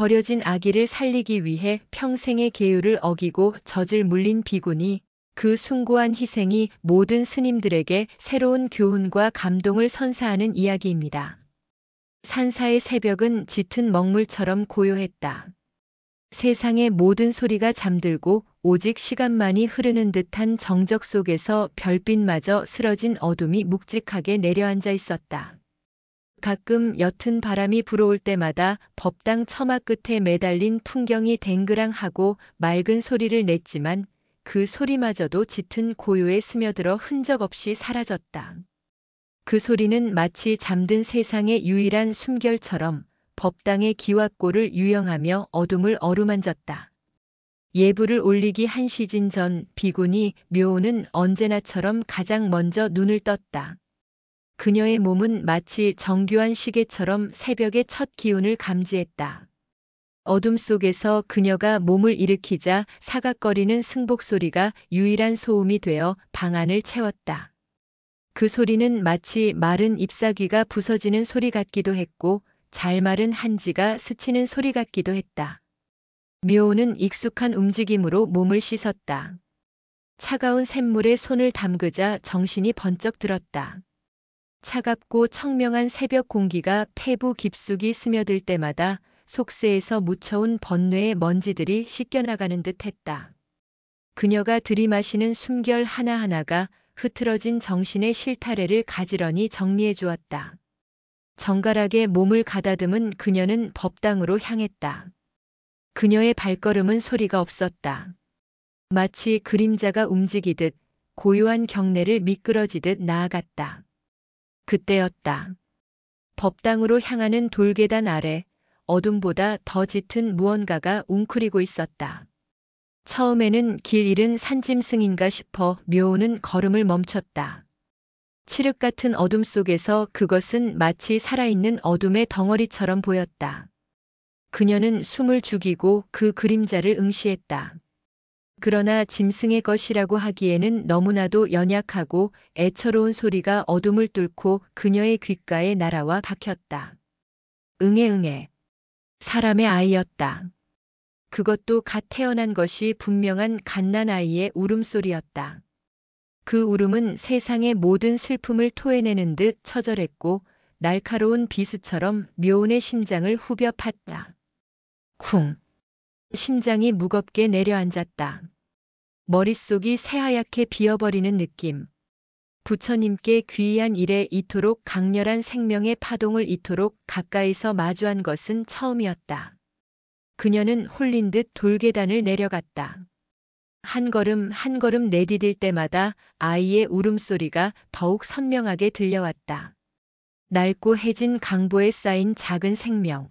버려진 아기를 살리기 위해 평생의 계율을 어기고 젖을 물린 비군이 그 숭고한 희생이 모든 스님들에게 새로운 교훈과 감동을 선사하는 이야기입니다. 산사의 새벽은 짙은 먹물처럼 고요했다. 세상의 모든 소리가 잠들고 오직 시간만이 흐르는 듯한 정적 속에서 별빛마저 쓰러진 어둠이 묵직하게 내려앉아 있었다. 가끔 옅은 바람이 불어올 때마다 법당 처마 끝에 매달린 풍경이 댕그랑하고 맑은 소리를 냈지만 그 소리마저도 짙은 고요에 스며들어 흔적 없이 사라졌다. 그 소리는 마치 잠든 세상의 유일한 숨결처럼 법당의 기와골을 유영하며 어둠을 어루만졌다. 예불을 올리기 한 시즌 전 비군이 묘오는 언제나처럼 가장 먼저 눈을 떴다. 그녀의 몸은 마치 정교한 시계처럼 새벽의 첫 기운을 감지했다. 어둠 속에서 그녀가 몸을 일으키자 사각거리는 승복 소리가 유일한 소음이 되어 방 안을 채웠다. 그 소리는 마치 마른 잎사귀가 부서지는 소리 같기도 했고 잘 마른 한지가 스치는 소리 같기도 했다. 묘오는 익숙한 움직임으로 몸을 씻었다. 차가운 샘물에 손을 담그자 정신이 번쩍 들었다. 차갑고 청명한 새벽 공기가 폐부 깊숙이 스며들 때마다 속세에서 묻혀온 번뇌의 먼지들이 씻겨나가는 듯 했다. 그녀가 들이마시는 숨결 하나하나가 흐트러진 정신의 실타래를 가지런히 정리해 주었다. 정갈하게 몸을 가다듬은 그녀는 법당으로 향했다. 그녀의 발걸음은 소리가 없었다. 마치 그림자가 움직이듯 고요한 경내를 미끄러지듯 나아갔다. 그때였다. 법당으로 향하는 돌계단 아래 어둠보다 더 짙은 무언가가 웅크리고 있었다. 처음에는 길 잃은 산짐승인가 싶어 묘오는 걸음을 멈췄다. 칠흑 같은 어둠 속에서 그것은 마치 살아있는 어둠의 덩어리처럼 보였다. 그녀는 숨을 죽이고 그 그림자를 응시했다. 그러나 짐승의 것이라고 하기에는 너무나도 연약하고 애처로운 소리가 어둠을 뚫고 그녀의 귓가에 날아와 박혔다. 응애. 사람의 아이였다. 그것도 갓 태어난 것이 분명한 갓난아이의 울음소리였다. 그 울음은 세상의 모든 슬픔을 토해내는 듯 처절했고 날카로운 비수처럼 묘온의 심장을 후벼 팠다. 쿵. 심장이 무겁게 내려앉았다. 머릿속이 새하얗게 비어버리는 느낌. 부처님께 귀한 일에 이토록 강렬한 생명의 파동을 이토록 가까이서 마주한 것은 처음이었다. 그녀는 홀린 듯 돌계단을 내려갔다. 한 걸음 한 걸음 내디딜 때마다 아이의 울음소리가 더욱 선명하게 들려왔다. 낡고 해진 강보에 쌓인 작은 생명.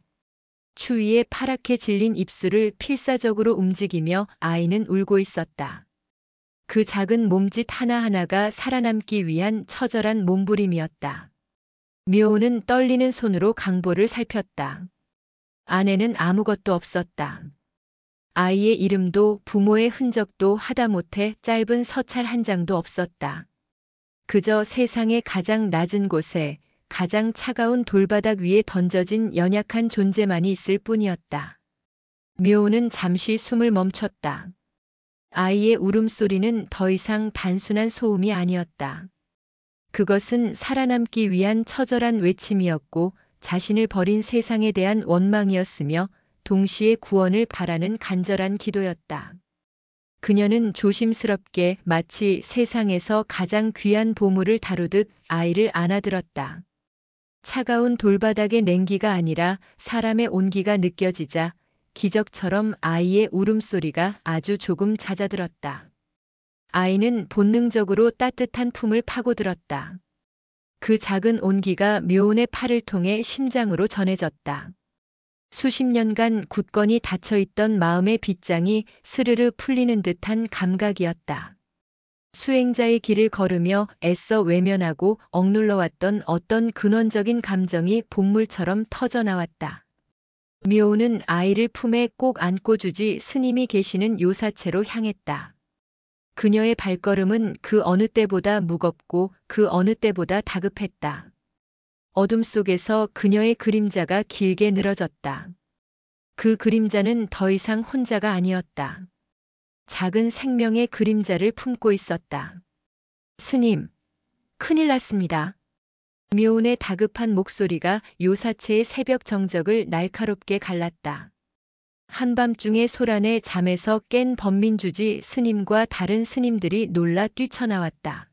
추위에 파랗게 질린 입술을 필사적으로 움직이며 아이는 울고 있었다. 그 작은 몸짓 하나하나가 살아남기 위한 처절한 몸부림이었다. 묘오는 떨리는 손으로 강보를 살폈다. 안에는 아무것도 없었다. 아이의 이름도 부모의 흔적도 하다못해 짧은 서찰 한 장도 없었다. 그저 세상의 가장 낮은 곳에 가장 차가운 돌바닥 위에 던져진 연약한 존재만이 있을 뿐이었다. 묘오는 잠시 숨을 멈췄다. 아이의 울음소리는 더 이상 단순한 소음이 아니었다. 그것은 살아남기 위한 처절한 외침이었고 자신을 버린 세상에 대한 원망이었으며 동시에 구원을 바라는 간절한 기도였다. 그녀는 조심스럽게 마치 세상에서 가장 귀한 보물을 다루듯 아이를 안아들었다. 차가운 돌바닥의 냉기가 아니라 사람의 온기가 느껴지자 기적처럼 아이의 울음소리가 아주 조금 잦아들었다. 아이는 본능적으로 따뜻한 품을 파고들었다. 그 작은 온기가 묘온의 팔을 통해 심장으로 전해졌다. 수십 년간 굳건히 닫혀있던 마음의 빗장이 스르르 풀리는 듯한 감각이었다. 수행자의 길을 걸으며 애써 외면하고 억눌러왔던 어떤 근원적인 감정이 본물처럼 터져나왔다. 묘오는 아이를 품에 꼭 안고 주지 스님이 계시는 요사체로 향했다. 그녀의 발걸음은 그 어느 때보다 무겁고 그 어느 때보다 다급했다. 어둠 속에서 그녀의 그림자가 길게 늘어졌다. 그 그림자는 더 이상 혼자가 아니었다. 작은 생명의 그림자를 품고 있었다. 스님, 큰일 났습니다. 묘운의 다급한 목소리가 요사체의 새벽 정적을 날카롭게 갈랐다. 한밤중에 소란에 잠에서 깬 범민주지 스님과 다른 스님들이 놀라 뛰쳐나왔다.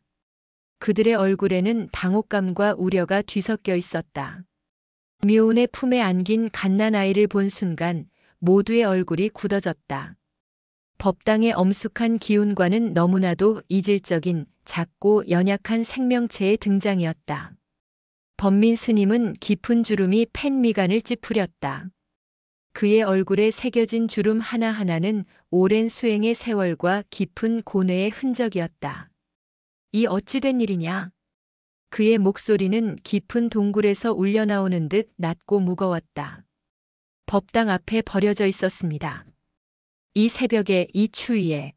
그들의 얼굴에는 당혹감과 우려가 뒤섞여 있었다. 묘운의 품에 안긴 갓난아이를 본 순간 모두의 얼굴이 굳어졌다. 법당의 엄숙한 기운과는 너무나도 이질적인 작고 연약한 생명체의 등장이었다. 범민 스님은 깊은 주름이 펜미간을 찌푸렸다. 그의 얼굴에 새겨진 주름 하나하나는 오랜 수행의 세월과 깊은 고뇌의 흔적이었다. 이 어찌된 일이냐? 그의 목소리는 깊은 동굴에서 울려나오는 듯 낮고 무거웠다. 법당 앞에 버려져 있었습니다. 이 새벽에 이 추위에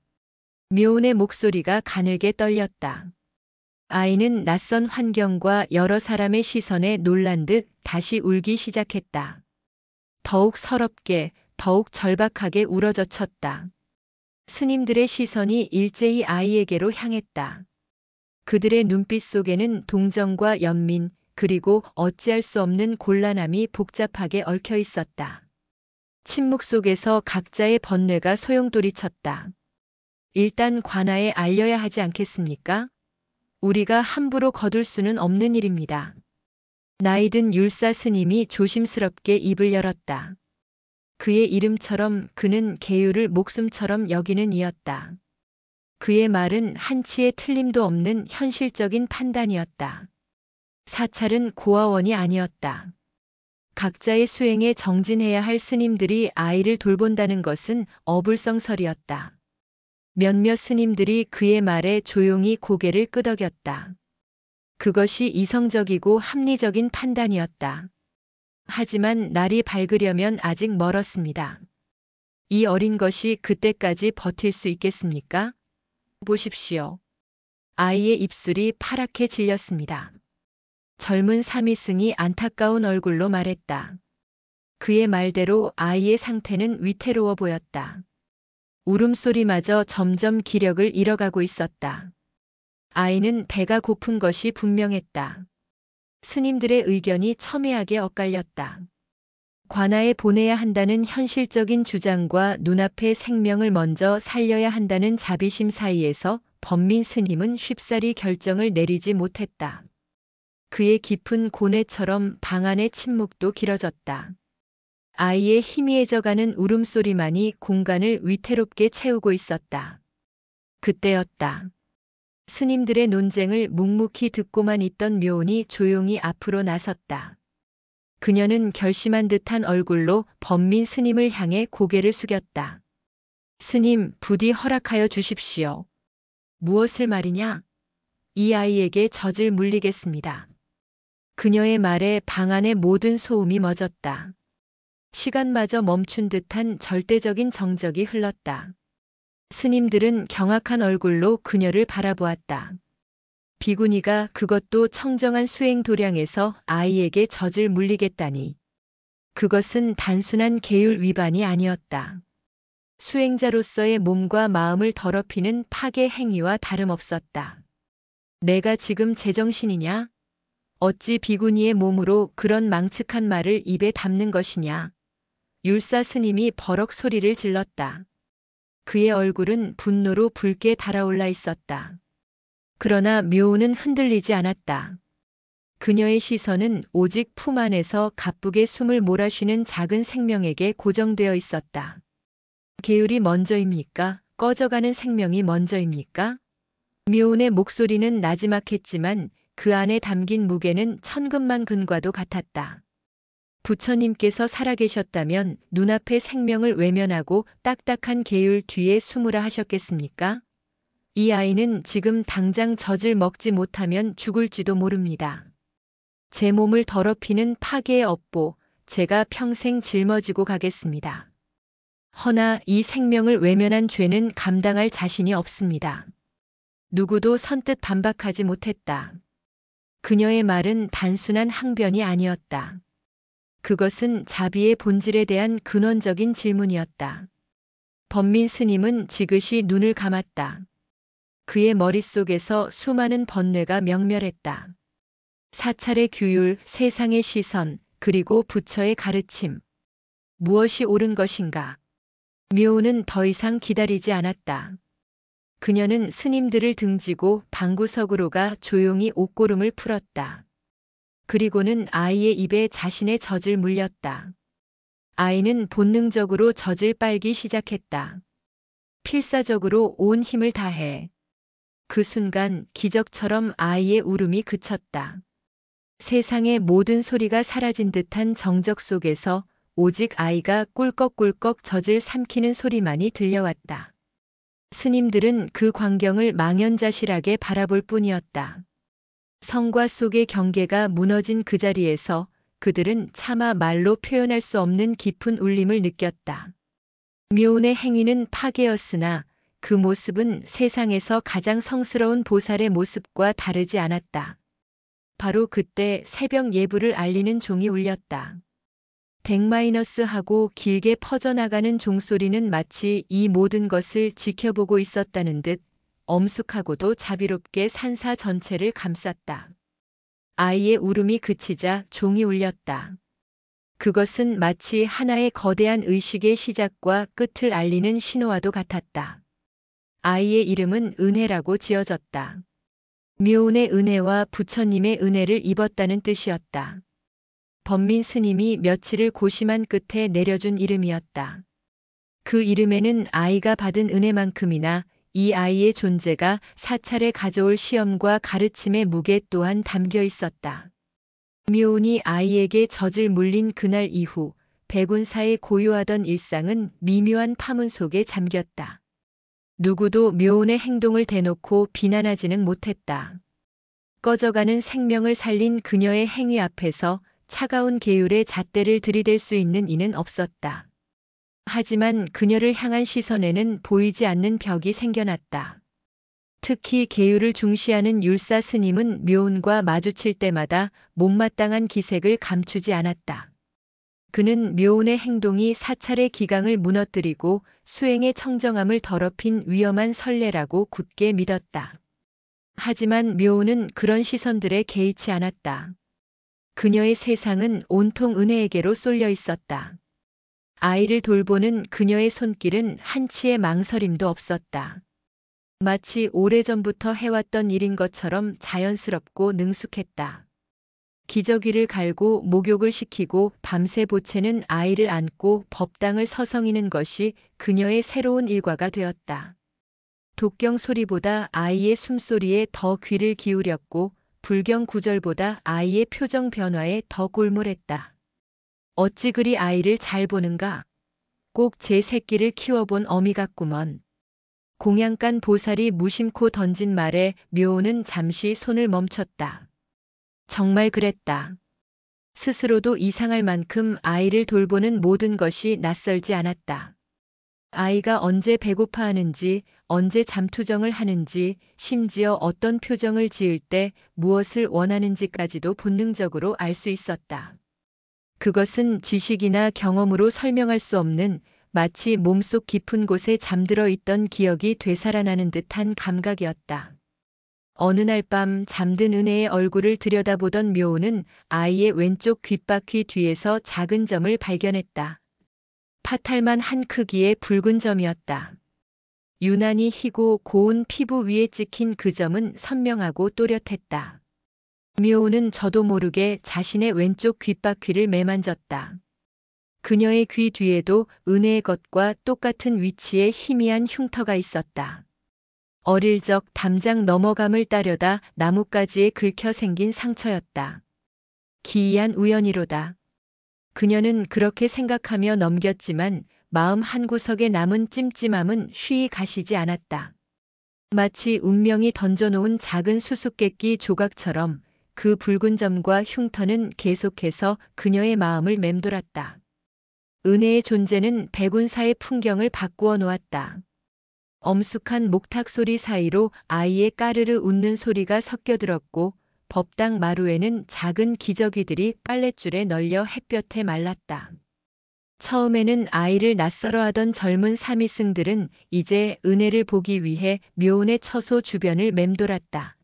묘운의 목소리가 가늘게 떨렸다. 아이는 낯선 환경과 여러 사람의 시선에 놀란 듯 다시 울기 시작했다. 더욱 서럽게, 더욱 절박하게 울어젖혔다. 스님들의 시선이 일제히 아이에게로 향했다. 그들의 눈빛 속에는 동정과 연민, 그리고 어찌할 수 없는 곤란함이 복잡하게 얽혀 있었다. 침묵 속에서 각자의 번뇌가 소용돌이쳤다. 일단 관아에 알려야 하지 않겠습니까? 우리가 함부로 거둘 수는 없는 일입니다. 나이든 율사 스님이 조심스럽게 입을 열었다. 그의 이름처럼 그는 계율을 목숨처럼 여기는 이였다. 그의 말은 한치의 틀림도 없는 현실적인 판단이었다. 사찰은 고아원이 아니었다. 각자의 수행에 정진해야 할 스님들이 아이를 돌본다는 것은 어불성설이었다. 몇몇 스님들이 그의 말에 조용히 고개를 끄덕였다. 그것이 이성적이고 합리적인 판단이었다. 하지만 날이 밝으려면 아직 멀었습니다. 이 어린 것이 그때까지 버틸 수 있겠습니까? 보십시오. 아이의 입술이 파랗게 질렸습니다. 젊은 사미승이 안타까운 얼굴로 말했다. 그의 말대로 아이의 상태는 위태로워 보였다. 울음소리마저 점점 기력을 잃어가고 있었다. 아이는 배가 고픈 것이 분명했다. 스님들의 의견이 첨예하게 엇갈렸다. 관아에 보내야 한다는 현실적인 주장과 눈앞의 생명을 먼저 살려야 한다는 자비심 사이에서 범민 스님은 쉽사리 결정을 내리지 못했다. 그의 깊은 고뇌처럼 방 안의 침묵도 길어졌다. 아이의 희미해져가는 울음소리만이 공간을 위태롭게 채우고 있었다. 그때였다. 스님들의 논쟁을 묵묵히 듣고만 있던 묘운이 조용히 앞으로 나섰다. 그녀는 결심한 듯한 얼굴로 범민 스님을 향해 고개를 숙였다. 스님, 부디 허락하여 주십시오. 무엇을 말이냐? 이 아이에게 젖을 물리겠습니다. 그녀의 말에 방 안의 모든 소음이 멎었다. 시간마저 멈춘 듯한 절대적인 정적이 흘렀다. 스님들은 경악한 얼굴로 그녀를 바라보았다. 비구니가 그것도 청정한 수행 도량에서 아이에게 젖을 물리겠다니. 그것은 단순한 계율 위반이 아니었다. 수행자로서의 몸과 마음을 더럽히는 파괴 행위와 다름없었다. 내가 지금 제정신이냐? 어찌 비구니의 몸으로 그런 망측한 말을 입에 담는 것이냐? 율사 스님이 버럭 소리를 질렀다. 그의 얼굴은 분노로 붉게 달아올라 있었다. 그러나 묘운은 흔들리지 않았다. 그녀의 시선은 오직 품 안에서 가쁘게 숨을 몰아쉬는 작은 생명에게 고정되어 있었다. 계율이 먼저입니까? 꺼져가는 생명이 먼저입니까? 묘운의 목소리는 나지막했지만 그 안에 담긴 무게는 천근만 근과도 같았다. 부처님께서 살아계셨다면 눈앞의 생명을 외면하고 딱딱한 계율 뒤에 숨으라 하셨겠습니까? 이 아이는 지금 당장 젖을 먹지 못하면 죽을지도 모릅니다. 제 몸을 더럽히는 파괴의 업보, 제가 평생 짊어지고 가겠습니다. 허나 이 생명을 외면한 죄는 감당할 자신이 없습니다. 누구도 선뜻 반박하지 못했다. 그녀의 말은 단순한 항변이 아니었다. 그것은 자비의 본질에 대한 근원적인 질문이었다. 범민 스님은 지그시 눈을 감았다. 그의 머릿속에서 수많은 번뇌가 명멸했다. 사찰의 규율, 세상의 시선, 그리고 부처의 가르침. 무엇이 옳은 것인가? 묘는 더 이상 기다리지 않았다. 그녀는 스님들을 등지고 방구석으로 가 조용히 옷고름을 풀었다. 그리고는 아이의 입에 자신의 젖을 물렸다. 아이는 본능적으로 젖을 빨기 시작했다. 필사적으로 온 힘을 다해. 그 순간 기적처럼 아이의 울음이 그쳤다. 세상의 모든 소리가 사라진 듯한 정적 속에서 오직 아이가 꿀꺽꿀꺽 젖을 삼키는 소리만이 들려왔다. 스님들은 그 광경을 망연자실하게 바라볼 뿐이었다. 성과 속의 경계가 무너진 그 자리에서 그들은 차마 말로 표현할 수 없는 깊은 울림을 느꼈다. 묘운의 행위는 파괴였으나 그 모습은 세상에서 가장 성스러운 보살의 모습과 다르지 않았다. 바로 그때 새벽 예불을 알리는 종이 울렸다. 덱마이너스하고 길게 퍼져나가는 종소리는 마치 이 모든 것을 지켜보고 있었다는 듯 엄숙하고도 자비롭게 산사 전체를 감쌌다. 아이의 울음이 그치자 종이 울렸다. 그것은 마치 하나의 거대한 의식의 시작과 끝을 알리는 신호와도 같았다. 아이의 이름은 은혜라고 지어졌다. 묘운의 은혜와 부처님의 은혜를 입었다는 뜻이었다. 범민 스님이 며칠을 고심한 끝에 내려준 이름이었다. 그 이름에는 아이가 받은 은혜만큼이나 이 아이의 존재가 사찰에 가져올 시험과 가르침의 무게 또한 담겨 있었다. 묘운이 아이에게 젖을 물린 그날 이후 백운사의 고요하던 일상은 미묘한 파문 속에 잠겼다. 누구도 묘운의 행동을 대놓고 비난하지는 못했다. 꺼져가는 생명을 살린 그녀의 행위 앞에서 차가운 계율의 잣대를 들이댈 수 있는 이는 없었다. 하지만 그녀를 향한 시선에는 보이지 않는 벽이 생겨났다. 특히 계율을 중시하는 율사 스님은 묘운과 마주칠 때마다 못마땅한 기색을 감추지 않았다. 그는 묘운의 행동이 사찰의 기강을 무너뜨리고 수행의 청정함을 더럽힌 위험한 선례라고 굳게 믿었다. 하지만 묘운은 그런 시선들에 개의치 않았다. 그녀의 세상은 온통 은혜에게로 쏠려 있었다. 아이를 돌보는 그녀의 손길은 한치의 망설임도 없었다. 마치 오래전부터 해왔던 일인 것처럼 자연스럽고 능숙했다. 기저귀를 갈고 목욕을 시키고 밤새 보채는 아이를 안고 법당을 서성이는 것이 그녀의 새로운 일과가 되었다. 독경 소리보다 아이의 숨소리에 더 귀를 기울였고 불경 구절보다 아이의 표정 변화에 더 골몰했다. 어찌 그리 아이를 잘 보는가? 꼭 제 새끼를 키워본 어미 같구먼. 공양간 보살이 무심코 던진 말에 묘운은 잠시 손을 멈췄다. 정말 그랬다. 스스로도 이상할 만큼 아이를 돌보는 모든 것이 낯설지 않았다. 아이가 언제 배고파하는지, 언제 잠투정을 하는지, 심지어 어떤 표정을 지을 때 무엇을 원하는지까지도 본능적으로 알 수 있었다. 그것은 지식이나 경험으로 설명할 수 없는 마치 몸속 깊은 곳에 잠들어 있던 기억이 되살아나는 듯한 감각이었다. 어느 날 밤 잠든 은혜의 얼굴을 들여다보던 묘운은 아이의 왼쪽 귓바퀴 뒤에서 작은 점을 발견했다. 파탈만 한 크기의 붉은 점이었다. 유난히 희고 고운 피부 위에 찍힌 그 점은 선명하고 또렷했다. 묘운은 저도 모르게 자신의 왼쪽 귓바퀴를 매만졌다. 그녀의 귀 뒤에도 은혜의 것과 똑같은 위치에 희미한 흉터가 있었다. 어릴 적 담장 넘어감을 따려다 나뭇가지에 긁혀 생긴 상처였다. 기이한 우연이로다. 그녀는 그렇게 생각하며 넘겼지만 마음 한구석에 남은 찜찜함은 쉬이 가시지 않았다. 마치 운명이 던져놓은 작은 수수께끼 조각처럼 그 붉은 점과 흉터는 계속해서 그녀의 마음을 맴돌았다. 은혜의 존재는 백운사의 풍경을 바꾸어 놓았다. 엄숙한 목탁 소리 사이로 아이의 까르르 웃는 소리가 섞여들었고 법당 마루에는 작은 기저귀들이 빨랫줄에 널려 햇볕에 말랐다. 처음에는 아이를 낯설어 하던 젊은 사미승들은 이제 은혜를 보기 위해 묘운의 처소 주변을 맴돌았다.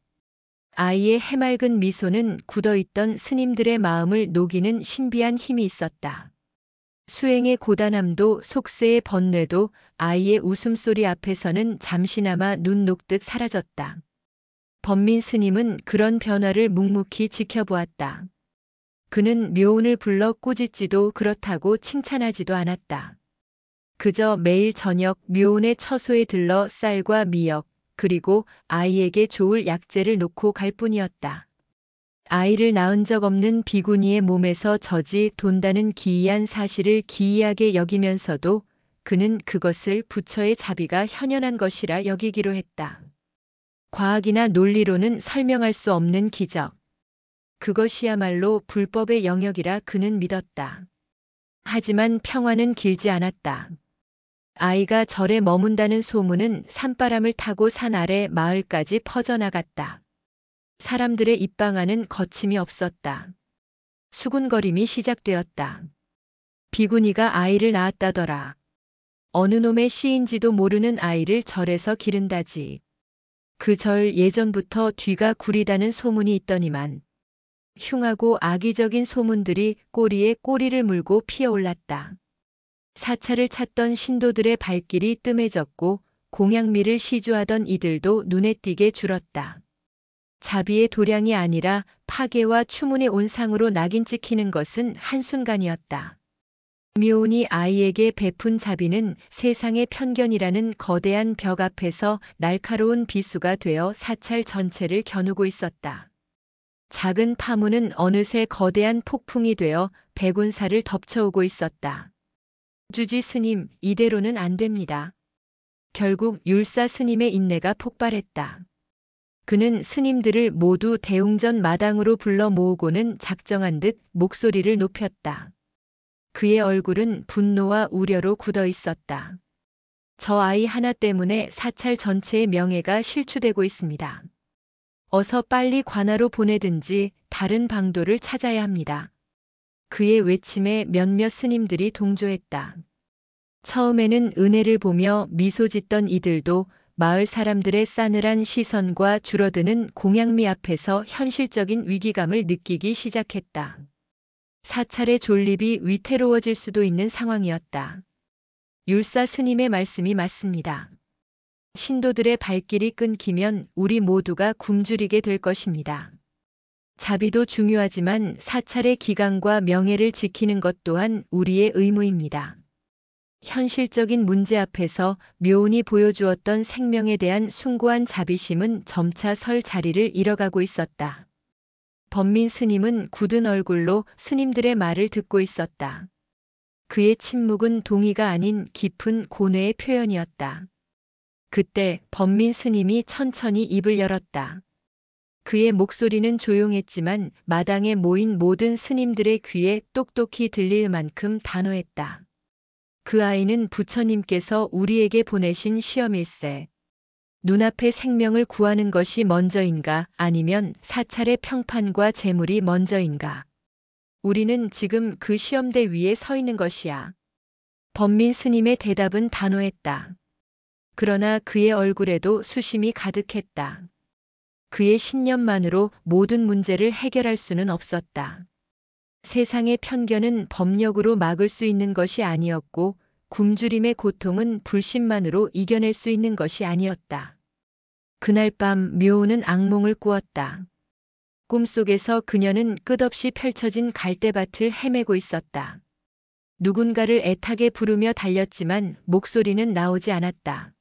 아이의 해맑은 미소는 굳어있던 스님들의 마음을 녹이는 신비한 힘이 있었다. 수행의 고단함도 속세의 번뇌도 아이의 웃음소리 앞에서는 잠시나마 눈 녹듯 사라졌다. 범민 스님은 그런 변화를 묵묵히 지켜보았다. 그는 묘운을 불러 꾸짖지도 그렇다고 칭찬하지도 않았다. 그저 매일 저녁 묘운의 처소에 들러 쌀과 미역, 그리고 아이에게 좋을 약재를 놓고 갈 뿐이었다. 아이를 낳은 적 없는 비구니의 몸에서 젖이 돈다는 기이한 사실을 기이하게 여기면서도 그는 그것을 부처의 자비가 현현한 것이라 여기기로 했다. 과학이나 논리로는 설명할 수 없는 기적. 그것이야말로 불법의 영역이라 그는 믿었다. 하지만 평화는 길지 않았다. 아이가 절에 머문다는 소문은 산바람을 타고 산 아래 마을까지 퍼져나갔다. 사람들의 입방아는 거침이 없었다. 수군거림이 시작되었다. 비구니가 아이를 낳았다더라. 어느 놈의 씨인지도 모르는 아이를 절에서 기른다지. 그 절 예전부터 뒤가 구리다는 소문이 있더니만 흉하고 악의적인 소문들이 꼬리에 꼬리를 물고 피어올랐다. 사찰을 찾던 신도들의 발길이 뜸해졌고 공양미를 시주하던 이들도 눈에 띄게 줄었다. 자비의 도량이 아니라 파괴와 추문의 온상으로 낙인 찍히는 것은 한순간이었다. 묘운이 아이에게 베푼 자비는 세상의 편견이라는 거대한 벽 앞에서 날카로운 비수가 되어 사찰 전체를 겨누고 있었다. 작은 파문은 어느새 거대한 폭풍이 되어 백운사를 덮쳐오고 있었다. 주지 스님, 이대로는 안 됩니다. 결국 율사 스님의 인내가 폭발했다. 그는 스님들을 모두 대웅전 마당으로 불러 모으고는 작정한 듯 목소리를 높였다. 그의 얼굴은 분노와 우려로 굳어 있었다. 저 아이 하나 때문에 사찰 전체의 명예가 실추되고 있습니다. 어서 빨리 관하로 보내든지 다른 방도를 찾아야 합니다. 그의 외침에 몇몇 스님들이 동조했다. 처음에는 은혜를 보며 미소 짓던 이들도 마을 사람들의 싸늘한 시선과 줄어드는 공양미 앞에서 현실적인 위기감을 느끼기 시작했다. 사찰의 존립이 위태로워질 수도 있는 상황이었다. 율사 스님의 말씀이 맞습니다. 신도들의 발길이 끊기면 우리 모두가 굶주리게 될 것입니다. 자비도 중요하지만 사찰의 기강과 명예를 지키는 것 또한 우리의 의무입니다. 현실적인 문제 앞에서 묘운이 보여주었던 생명에 대한 숭고한 자비심은 점차 설 자리를 잃어가고 있었다. 범민 스님은 굳은 얼굴로 스님들의 말을 듣고 있었다. 그의 침묵은 동의가 아닌 깊은 고뇌의 표현이었다. 그때 범민 스님이 천천히 입을 열었다. 그의 목소리는 조용했지만 마당에 모인 모든 스님들의 귀에 똑똑히 들릴 만큼 단호했다. 그 아이는 부처님께서 우리에게 보내신 시험일세. 눈앞의 생명을 구하는 것이 먼저인가 아니면 사찰의 평판과 재물이 먼저인가. 우리는 지금 그 시험대 위에 서 있는 것이야. 범민 스님의 대답은 단호했다. 그러나 그의 얼굴에도 수심이 가득했다. 그의 신념만으로 모든 문제를 해결할 수는 없었다. 세상의 편견은 법력으로 막을 수 있는 것이 아니었고 굶주림의 고통은 불신만으로 이겨낼 수 있는 것이 아니었다. 그날 밤 묘운은 악몽을 꾸었다. 꿈속에서 그녀는 끝없이 펼쳐진 갈대밭을 헤매고 있었다. 누군가를 애타게 부르며 달렸지만 목소리는 나오지 않았다.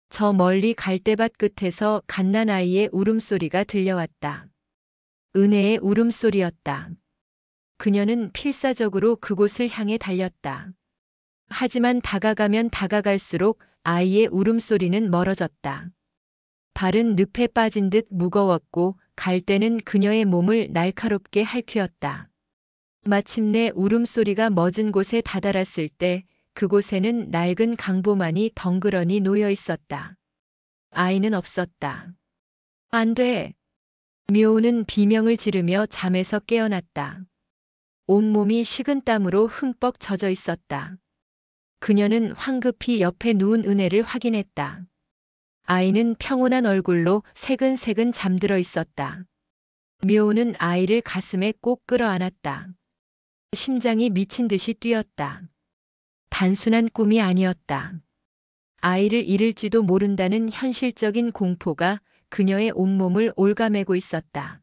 저 멀리 갈대밭 끝에서 갓난아이의 울음소리가 들려왔다. 은혜의 울음소리였다. 그녀는 필사적으로 그곳을 향해 달렸다. 하지만 다가가면 다가갈수록 아이의 울음소리는 멀어졌다. 발은 늪에 빠진 듯 무거웠고 갈대는 그녀의 몸을 날카롭게 핥히었다. 마침내 울음소리가 멎은 곳에 다다랐을 때 그곳에는 낡은 강보만이 덩그러니 놓여 있었다. 아이는 없었다. 안 돼. 묘는 비명을 지르며 잠에서 깨어났다. 온몸이 식은땀으로 흠뻑 젖어 있었다. 그녀는 황급히 옆에 누운 은혜를 확인했다. 아이는 평온한 얼굴로 새근새근 잠들어 있었다. 묘는 아이를 가슴에 꼭 끌어안았다. 심장이 미친 듯이 뛰었다. 단순한 꿈이 아니었다. 아이를 잃을지도 모른다는 현실적인 공포가 그녀의 온몸을 올가매고 있었다.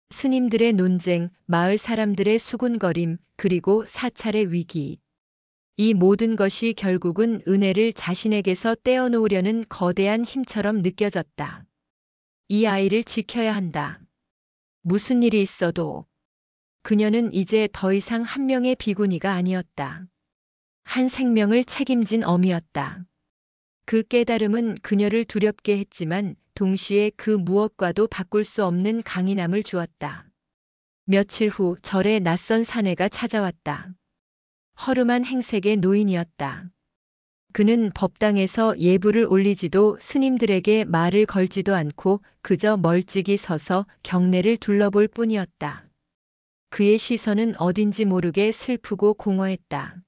스님들의 논쟁, 마을 사람들의 수군거림, 그리고 사찰의 위기. 이 모든 것이 결국은 은혜를 자신에게서 떼어놓으려는 거대한 힘처럼 느껴졌다. 이 아이를 지켜야 한다. 무슨 일이 있어도. 그녀는 이제 더 이상 한 명의 비구니가 아니었다. 한 생명을 책임진 어미였다. 그 깨달음은 그녀를 두렵게 했지만 동시에 그 무엇과도 바꿀 수 없는 강인함을 주었다. 며칠 후 절에 낯선 사내가 찾아왔다. 허름한 행색의 노인이었다. 그는 법당에서 예불을 올리지도 스님들에게 말을 걸지도 않고 그저 멀찍이 서서 경례를 둘러볼 뿐이었다. 그의 시선은 어딘지 모르게 슬프고 공허했다.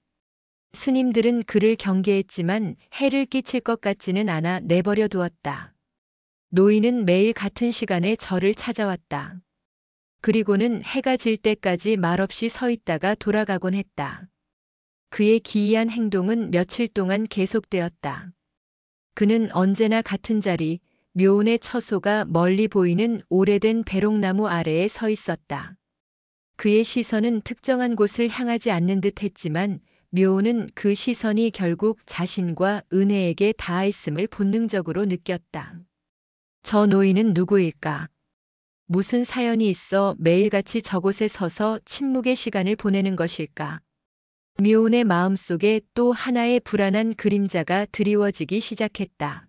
스님들은 그를 경계했지만 해를 끼칠 것 같지는 않아 내버려 두었다. 노인은 매일 같은 시간에 절을 찾아왔다. 그리고는 해가 질 때까지 말없이 서 있다가 돌아가곤 했다. 그의 기이한 행동은 며칠 동안 계속되었다. 그는 언제나 같은 자리, 묘운의 처소가 멀리 보이는 오래된 배롱나무 아래에 서 있었다. 그의 시선은 특정한 곳을 향하지 않는 듯 했지만 묘운은 그 시선이 결국 자신과 은혜에게 닿아있음을 본능적으로 느꼈다. 저 노인은 누구일까? 무슨 사연이 있어 매일같이 저곳에 서서 침묵의 시간을 보내는 것일까? 묘운의 마음속에 또 하나의 불안한 그림자가 드리워지기 시작했다.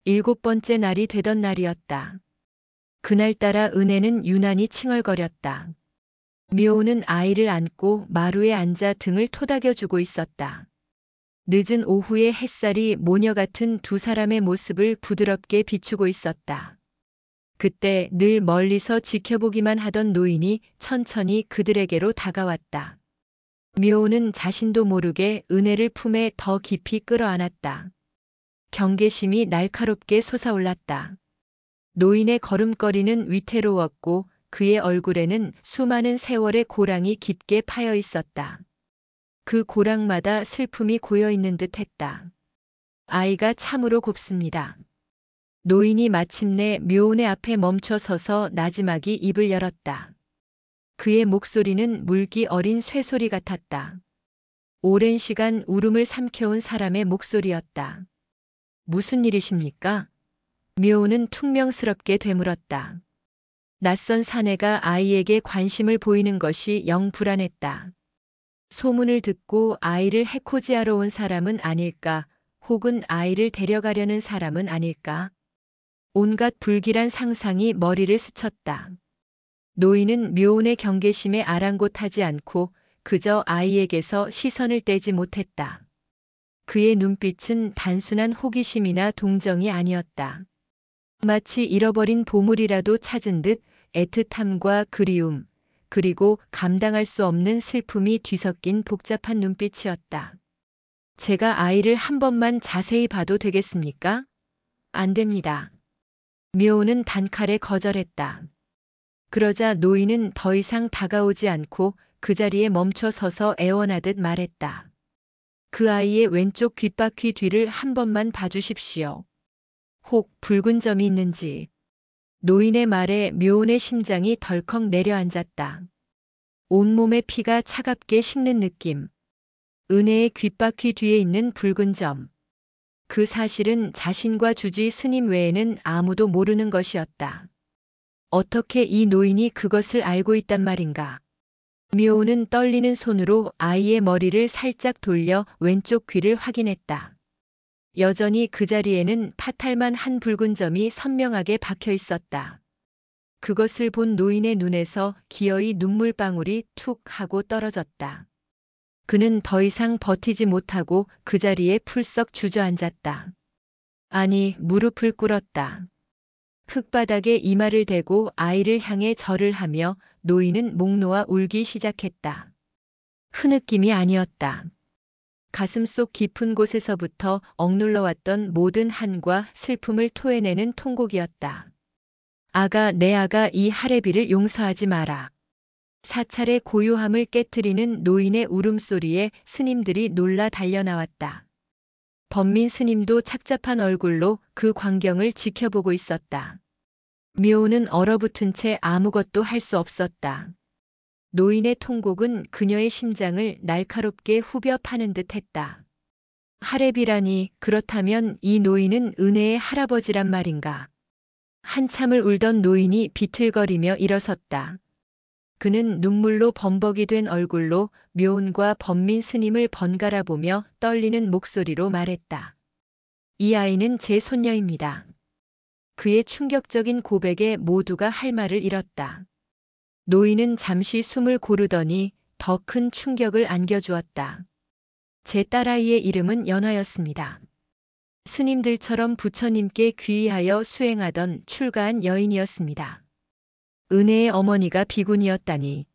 7번째 날이 되던 날이었다. 그날따라 은혜는 유난히 칭얼거렸다. 묘운은 아이를 안고 마루에 앉아 등을 토닥여주고 있었다. 늦은 오후의 햇살이 모녀 같은 두 사람의 모습을 부드럽게 비추고 있었다. 그때 늘 멀리서 지켜보기만 하던 노인이 천천히 그들에게로 다가왔다. 묘운은 자신도 모르게 은혜를 품에 더 깊이 끌어안았다. 경계심이 날카롭게 솟아올랐다. 노인의 걸음걸이는 위태로웠고 그의 얼굴에는 수많은 세월의 고랑이 깊게 파여 있었다. 그 고랑마다 슬픔이 고여 있는 듯 했다. 아이가 참으로 곱습니다. 노인이 마침내 묘운의 앞에 멈춰 서서 나지막이 입을 열었다. 그의 목소리는 물기 어린 쇠소리 같았다. 오랜 시간 울음을 삼켜온 사람의 목소리였다. 무슨 일이십니까? 묘운은 퉁명스럽게 되물었다. 낯선 사내가 아이에게 관심을 보이는 것이 영 불안했다. 소문을 듣고 아이를 해코지하러 온 사람은 아닐까, 혹은 아이를 데려가려는 사람은 아닐까. 온갖 불길한 상상이 머리를 스쳤다. 노인은 묘운의 경계심에 아랑곳하지 않고 그저 아이에게서 시선을 떼지 못했다. 그의 눈빛은 단순한 호기심이나 동정이 아니었다. 마치 잃어버린 보물이라도 찾은 듯 애틋함과 그리움, 그리고 감당할 수 없는 슬픔이 뒤섞인 복잡한 눈빛이었다. 제가 아이를 한 번만 자세히 봐도 되겠습니까? 안 됩니다. 묘운은 단칼에 거절했다. 그러자 노인은 더 이상 다가오지 않고 그 자리에 멈춰 서서 애원하듯 말했다. 그 아이의 왼쪽 귓바퀴 뒤를 한 번만 봐주십시오. 혹 붉은 점이 있는지. 노인의 말에 묘운의 심장이 덜컥 내려앉았다. 온몸의 피가 차갑게 식는 느낌. 은혜의 귓바퀴 뒤에 있는 붉은 점. 그 사실은 자신과 주지 스님 외에는 아무도 모르는 것이었다. 어떻게 이 노인이 그것을 알고 있단 말인가? 묘운은 떨리는 손으로 아이의 머리를 살짝 돌려 왼쪽 귀를 확인했다. 여전히 그 자리에는 파탈만 한 붉은 점이 선명하게 박혀 있었다. 그것을 본 노인의 눈에서 기어이 눈물방울이 툭 하고 떨어졌다. 그는 더 이상 버티지 못하고 그 자리에 풀썩 주저앉았다. 아니, 무릎을 꿇었다. 흙바닥에 이마를 대고 아이를 향해 절을 하며 노인은 목 놓아 울기 시작했다. 흐느낌이 아니었다. 가슴속 깊은 곳에서부터 억눌러왔던 모든 한과 슬픔을 토해내는 통곡이었다. 아가, 내 아가, 이 할애비를 용서하지 마라. 사찰의 고요함을 깨트리는 노인의 울음소리에 스님들이 놀라 달려나왔다. 범민 스님도 착잡한 얼굴로 그 광경을 지켜보고 있었다. 묘는 얼어붙은 채 아무것도 할 수 없었다. 노인의 통곡은 그녀의 심장을 날카롭게 후벼 파는 듯 했다. 할애비라니, 그렇다면 이 노인은 은혜의 할아버지란 말인가? 한참을 울던 노인이 비틀거리며 일어섰다. 그는 눈물로 범벅이 된 얼굴로 묘은과 범민 스님을 번갈아 보며 떨리는 목소리로 말했다. 이 아이는 제 손녀입니다. 그의 충격적인 고백에 모두가 할 말을 잃었다. 노인은 잠시 숨을 고르더니 더 큰 충격을 안겨주었다. 제 딸아이의 이름은 연화였습니다. 스님들처럼 부처님께 귀의하여 수행하던 출가한 여인이었습니다. 은혜의 어머니가 비구니였다니.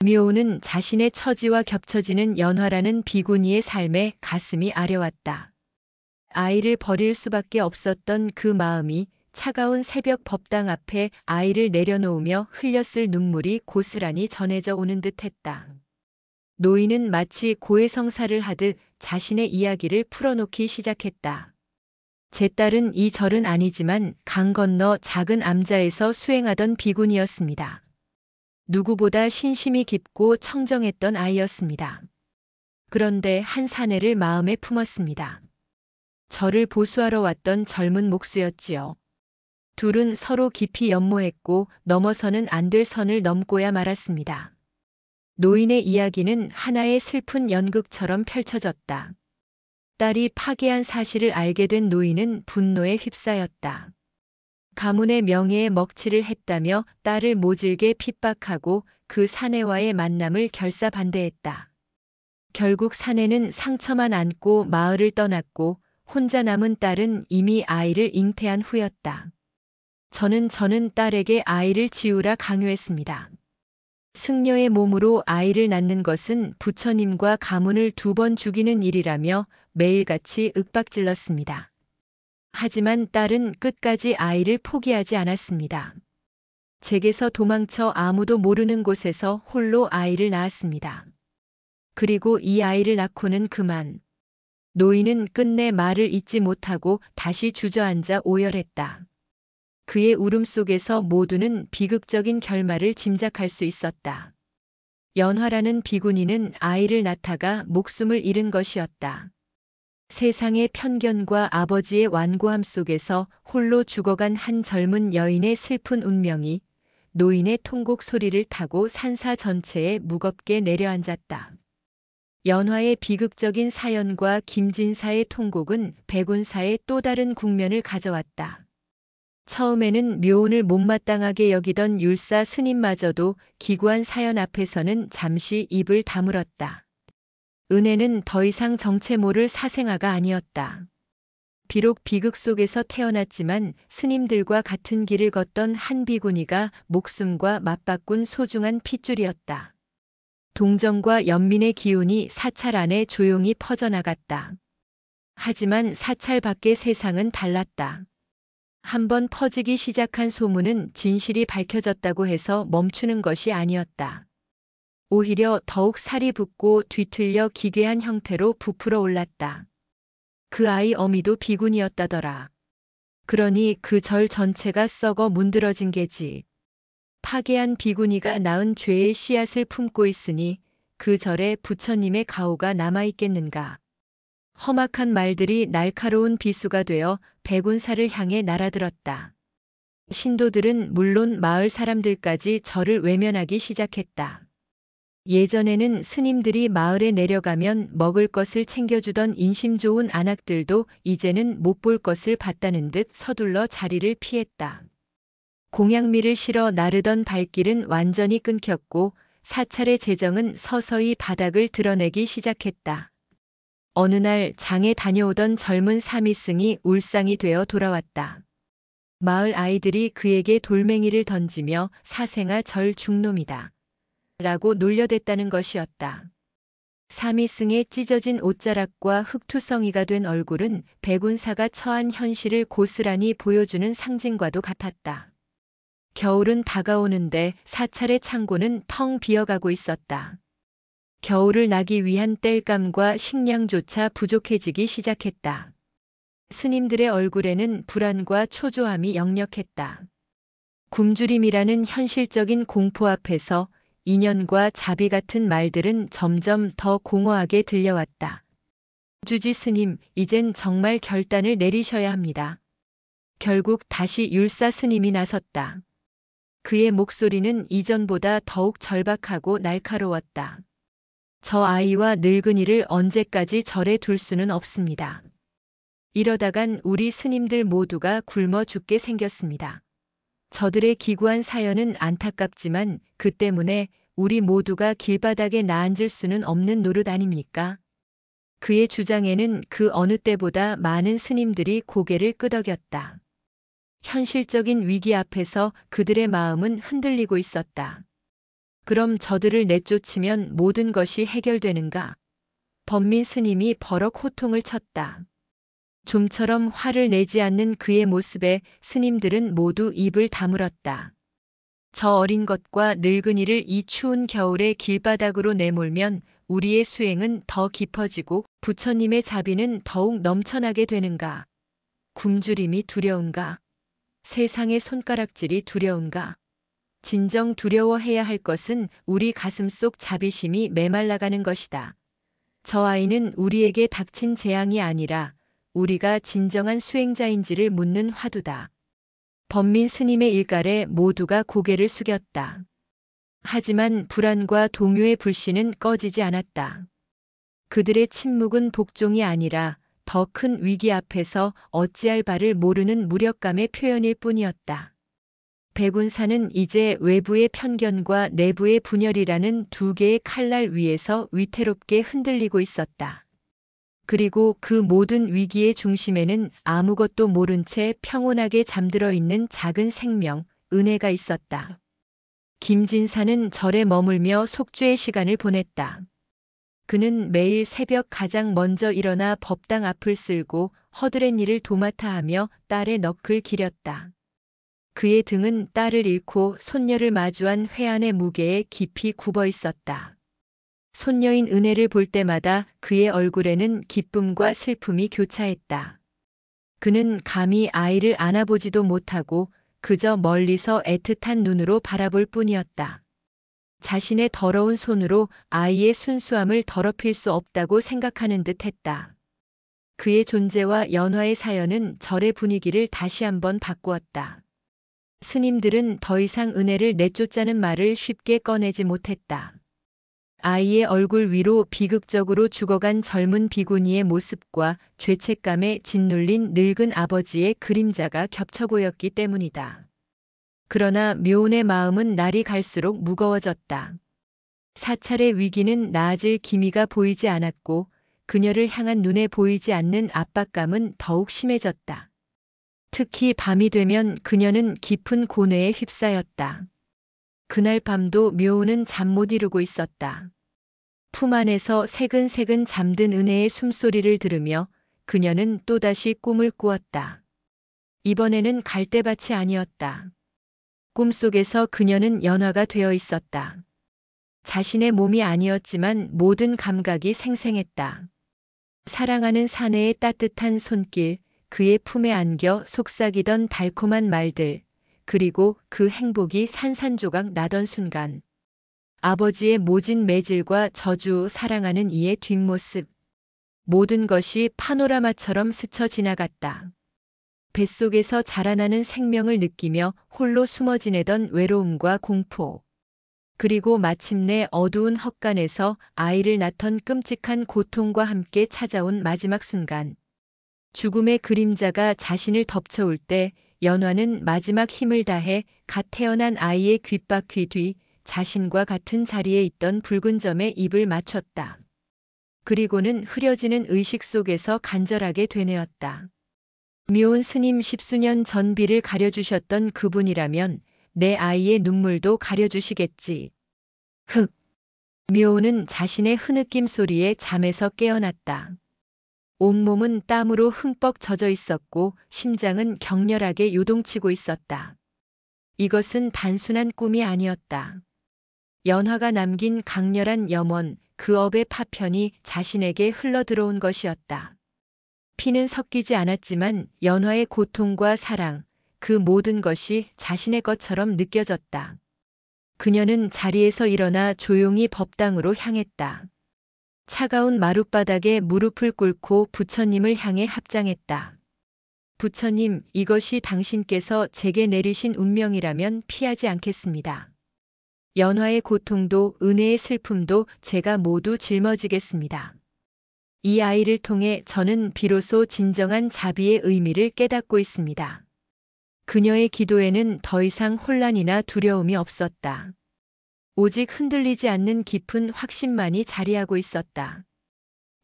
묘는 자신의 처지와 겹쳐지는 연화라는 비구니의 삶에 가슴이 아려왔다. 아이를 버릴 수밖에 없었던 그 마음이 차가운 새벽 법당 앞에 아이를 내려놓으며 흘렸을 눈물이 고스란히 전해져 오는 듯했다. 노인은 마치 고해성사를 하듯 자신의 이야기를 풀어놓기 시작했다. 제 딸은 이 절은 아니지만 강 건너 작은 암자에서 수행하던 비구니였습니다. 누구보다 신심이 깊고 청정했던 아이였습니다. 그런데 한 사내를 마음에 품었습니다. 저를 보수하러 왔던 젊은 목수였지요. 둘은 서로 깊이 연모했고 넘어서는 안 될 선을 넘고야 말았습니다. 노인의 이야기는 하나의 슬픈 연극처럼 펼쳐졌다. 딸이 파괴한 사실을 알게 된 노인은 분노에 휩싸였다. 가문의 명예에 먹칠을 했다며 딸을 모질게 핍박하고 그 사내와의 만남을 결사반대했다. 결국 사내는 상처만 안고 마을을 떠났고 혼자 남은 딸은 이미 아이를 잉태한 후였다. 저는 딸에게 아이를 지우라 강요했습니다. 승려의 몸으로 아이를 낳는 것은 부처님과 가문을 2번 죽이는 일이라며 매일같이 윽박질렀습니다. 하지만 딸은 끝까지 아이를 포기하지 않았습니다. 제게서 도망쳐 아무도 모르는 곳에서 홀로 아이를 낳았습니다. 그리고 이 아이를 낳고는 그만. 노인은 끝내 말을 잇지 못하고 다시 주저앉아 오열했다. 그의 울음속에서 모두는 비극적인 결말을 짐작할 수 있었다. 연화라는 비구니는 아이를 낳다가 목숨을 잃은 것이었다. 세상의 편견과 아버지의 완고함 속에서 홀로 죽어간 한 젊은 여인의 슬픈 운명이 노인의 통곡 소리를 타고 산사 전체에 무겁게 내려앉았다. 연화의 비극적인 사연과 김진사의 통곡은 백운사의 또 다른 국면을 가져왔다. 처음에는 묘운을 못마땅하게 여기던 율사 스님마저도 기구한 사연 앞에서는 잠시 입을 다물었다. 은혜는 더 이상 정체 모를 사생아가 아니었다. 비록 비극 속에서 태어났지만 스님들과 같은 길을 걷던 한 비구니가 목숨과 맞바꾼 소중한 핏줄이었다. 동정과 연민의 기운이 사찰 안에 조용히 퍼져나갔다. 하지만 사찰 밖의 세상은 달랐다. 한번 퍼지기 시작한 소문은 진실이 밝혀졌다고 해서 멈추는 것이 아니었다. 오히려 더욱 살이 붙고 뒤틀려 기괴한 형태로 부풀어 올랐다. 그 아이 어미도 비군이었다더라. 그러니 그 절 전체가 썩어 문드러진 게지. 파괴한 비구니가 낳은 죄의 씨앗을 품고 있으니 그 절에 부처님의 가호가 남아있겠는가. 험악한 말들이 날카로운 비수가 되어 백운사를 향해 날아들었다. 신도들은 물론 마을 사람들까지 절을 외면하기 시작했다. 예전에는 스님들이 마을에 내려가면 먹을 것을 챙겨주던 인심 좋은 안악들도 이제는 못 볼 것을 봤다는 듯 서둘러 자리를 피했다. 공양미를 실어 나르던 발길은 완전히 끊겼고 사찰의 재정은 서서히 바닥을 드러내기 시작했다. 어느 날 장에 다녀오던 젊은 사미승이 울상이 되어 돌아왔다. 마을 아이들이 그에게 돌멩이를 던지며 사생아 절 죽놈이다 라고 놀려댔다는 것이었다. 사미승의 찢어진 옷자락과 흑투성이가 된 얼굴은 백운사가 처한 현실을 고스란히 보여주는 상징과도 같았다. 겨울은 다가오는데 사찰의 창고는 텅 비어가고 있었다. 겨울을 나기 위한 땔감과 식량조차 부족해지기 시작했다. 스님들의 얼굴에는 불안과 초조함이 역력했다. 굶주림이라는 현실적인 공포 앞에서 인연과 자비 같은 말들은 점점 더 공허하게 들려왔다. 주지 스님, 이젠 정말 결단을 내리셔야 합니다. 결국 다시 율사 스님이 나섰다. 그의 목소리는 이전보다 더욱 절박하고 날카로웠다. 저 아이와 늙은이를 언제까지 절에 둘 수는 없습니다. 이러다간 우리 스님들 모두가 굶어 죽게 생겼습니다. 저들의 기구한 사연은 안타깝지만 그 때문에 우리 모두가 길바닥에 나앉을 수는 없는 노릇 아닙니까? 그의 주장에는 그 어느 때보다 많은 스님들이 고개를 끄덕였다. 현실적인 위기 앞에서 그들의 마음은 흔들리고 있었다. 그럼 저들을 내쫓으면 모든 것이 해결되는가? 범민 스님이 버럭 호통을 쳤다. 좀처럼 화를 내지 않는 그의 모습에 스님들은 모두 입을 다물었다. 저 어린 것과 늙은이를 이 추운 겨울에 길바닥으로 내몰면 우리의 수행은 더 깊어지고 부처님의 자비는 더욱 넘쳐나게 되는가? 굶주림이 두려운가? 세상의 손가락질이 두려운가? 진정 두려워해야 할 것은 우리 가슴 속 자비심이 메말라가는 것이다. 저 아이는 우리에게 닥친 재앙이 아니라 우리가 진정한 수행자인지를 묻는 화두다. 범민 스님의 일갈에 모두가 고개를 숙였다. 하지만 불안과 동요의 불씨는 꺼지지 않았다. 그들의 침묵은 복종이 아니라 더 큰 위기 앞에서 어찌할 바를 모르는 무력감의 표현일 뿐이었다. 백운사는 이제 외부의 편견과 내부의 분열이라는 두 개의 칼날 위에서 위태롭게 흔들리고 있었다. 그리고 그 모든 위기의 중심에는 아무것도 모른 채 평온하게 잠들어 있는 작은 생명, 은혜가 있었다. 김진사는 절에 머물며 속죄의 시간을 보냈다. 그는 매일 새벽 가장 먼저 일어나 법당 앞을 쓸고 허드렛 일을 도맡아 하며 딸의 너클 기렸다. 그의 등은 딸을 잃고 손녀를 마주한 회한의 무게에 깊이 굽어 있었다. 손녀인 은혜를 볼 때마다 그의 얼굴에는 기쁨과 슬픔이 교차했다. 그는 감히 아이를 안아보지도 못하고 그저 멀리서 애틋한 눈으로 바라볼 뿐이었다. 자신의 더러운 손으로 아이의 순수함을 더럽힐 수 없다고 생각하는 듯 했다. 그의 존재와 연화의 사연은 절의 분위기를 다시 한번 바꾸었다. 스님들은 더 이상 은혜를 내쫓자는 말을 쉽게 꺼내지 못했다. 아이의 얼굴 위로 비극적으로 죽어간 젊은 비구니의 모습과 죄책감에 짓눌린 늙은 아버지의 그림자가 겹쳐 보였기 때문이다. 그러나 묘운의 마음은 날이 갈수록 무거워졌다. 사찰의 위기는 나아질 기미가 보이지 않았고 그녀를 향한 눈에 보이지 않는 압박감은 더욱 심해졌다. 특히 밤이 되면 그녀는 깊은 고뇌에 휩싸였다. 그날 밤도 묘운은 잠 못 이루고 있었다. 품 안에서 새근새근 잠든 은혜의 숨소리를 들으며 그녀는 또다시 꿈을 꾸었다. 이번에는 갈대밭이 아니었다. 꿈속에서 그녀는 연화가 되어 있었다. 자신의 몸이 아니었지만 모든 감각이 생생했다. 사랑하는 사내의 따뜻한 손길, 그의 품에 안겨 속삭이던 달콤한 말들, 그리고 그 행복이 산산조각 나던 순간. 아버지의 모진 매질과 저주 사랑하는 이의 뒷모습. 모든 것이 파노라마처럼 스쳐 지나갔다. 뱃속에서 자라나는 생명을 느끼며 홀로 숨어 지내던 외로움과 공포. 그리고 마침내 어두운 헛간에서 아이를 낳던 끔찍한 고통과 함께 찾아온 마지막 순간. 죽음의 그림자가 자신을 덮쳐올 때 연화는 마지막 힘을 다해 갓 태어난 아이의 귓바퀴 뒤 자신과 같은 자리에 있던 붉은 점에 입을 맞췄다. 그리고는 흐려지는 의식 속에서 간절하게 되뇌었다. 묘운 스님 십수년 전 비를 가려주셨던 그분이라면 내 아이의 눈물도 가려주시겠지. 흑. 묘운은 자신의 흐느낌 소리에 잠에서 깨어났다. 온몸은 땀으로 흠뻑 젖어 있었고 심장은 격렬하게 요동치고 있었다. 이것은 단순한 꿈이 아니었다. 연화가 남긴 강렬한 염원, 그 업의 파편이 자신에게 흘러들어온 것이었다. 피는 섞이지 않았지만 연화의 고통과 사랑, 그 모든 것이 자신의 것처럼 느껴졌다. 그녀는 자리에서 일어나 조용히 법당으로 향했다. 차가운 마룻바닥에 무릎을 꿇고 부처님을 향해 합장했다. 부처님, 이것이 당신께서 제게 내리신 운명이라면 피하지 않겠습니다. 연화의 고통도 은혜의 슬픔도 제가 모두 짊어지겠습니다. 이 아이를 통해 저는 비로소 진정한 자비의 의미를 깨닫고 있습니다. 그녀의 기도에는 더 이상 혼란이나 두려움이 없었다. 오직 흔들리지 않는 깊은 확신만이 자리하고 있었다.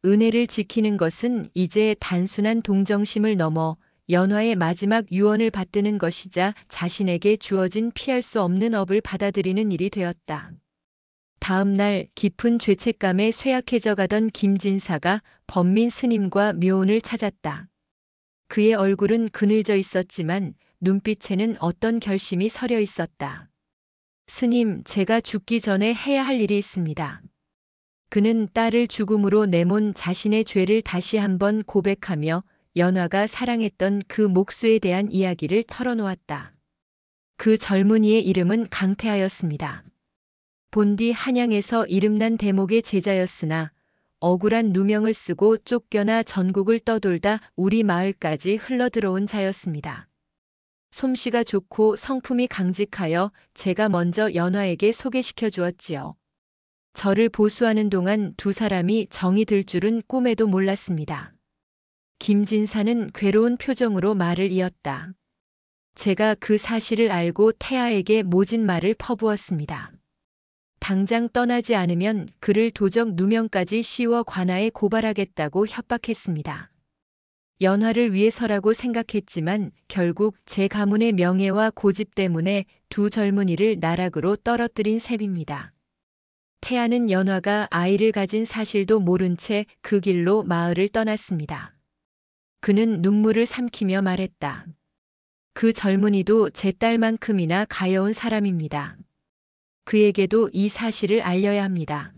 은혜를 지키는 것은 이제 단순한 동정심을 넘어 연화의 마지막 유언을 받드는 것이자 자신에게 주어진 피할 수 없는 업을 받아들이는 일이 되었다. 다음 날 깊은 죄책감에 쇠약해져 가던 김진사가 범민 스님과 묘운을 찾았다. 그의 얼굴은 그늘져 있었지만 눈빛에는 어떤 결심이 서려 있었다. 스님, 제가 죽기 전에 해야 할 일이 있습니다. 그는 딸을 죽음으로 내몬 자신의 죄를 다시 한번 고백하며 연화가 사랑했던 그 목수에 대한 이야기를 털어놓았다. 그 젊은이의 이름은 강태하였습니다. 본디 한양에서 이름난 대목의 제자였으나 억울한 누명을 쓰고 쫓겨나 전국을 떠돌다 우리 마을까지 흘러들어온 자였습니다. 솜씨가 좋고 성품이 강직하여 제가 먼저 연화에게 소개시켜 주었지요. 저를 보수하는 동안 두 사람이 정이 들 줄은 꿈에도 몰랐습니다. 김진사는 괴로운 표정으로 말을 이었다. 제가 그 사실을 알고 태아에게 모진 말을 퍼부었습니다. 당장 떠나지 않으면 그를 도적 누명까지 씌워 관아에 고발하겠다고 협박했습니다. 연화를 위해서라고 생각했지만 결국 제 가문의 명예와 고집 때문에 두 젊은이를 나락으로 떨어뜨린 셈입니다. 태아는 연화가 아이를 가진 사실도 모른 채 그 길로 마을을 떠났습니다. 그는 눈물을 삼키며 말했다. 그 젊은이도 제 딸만큼이나 가여운 사람입니다. 그에게도 이 사실을 알려야 합니다.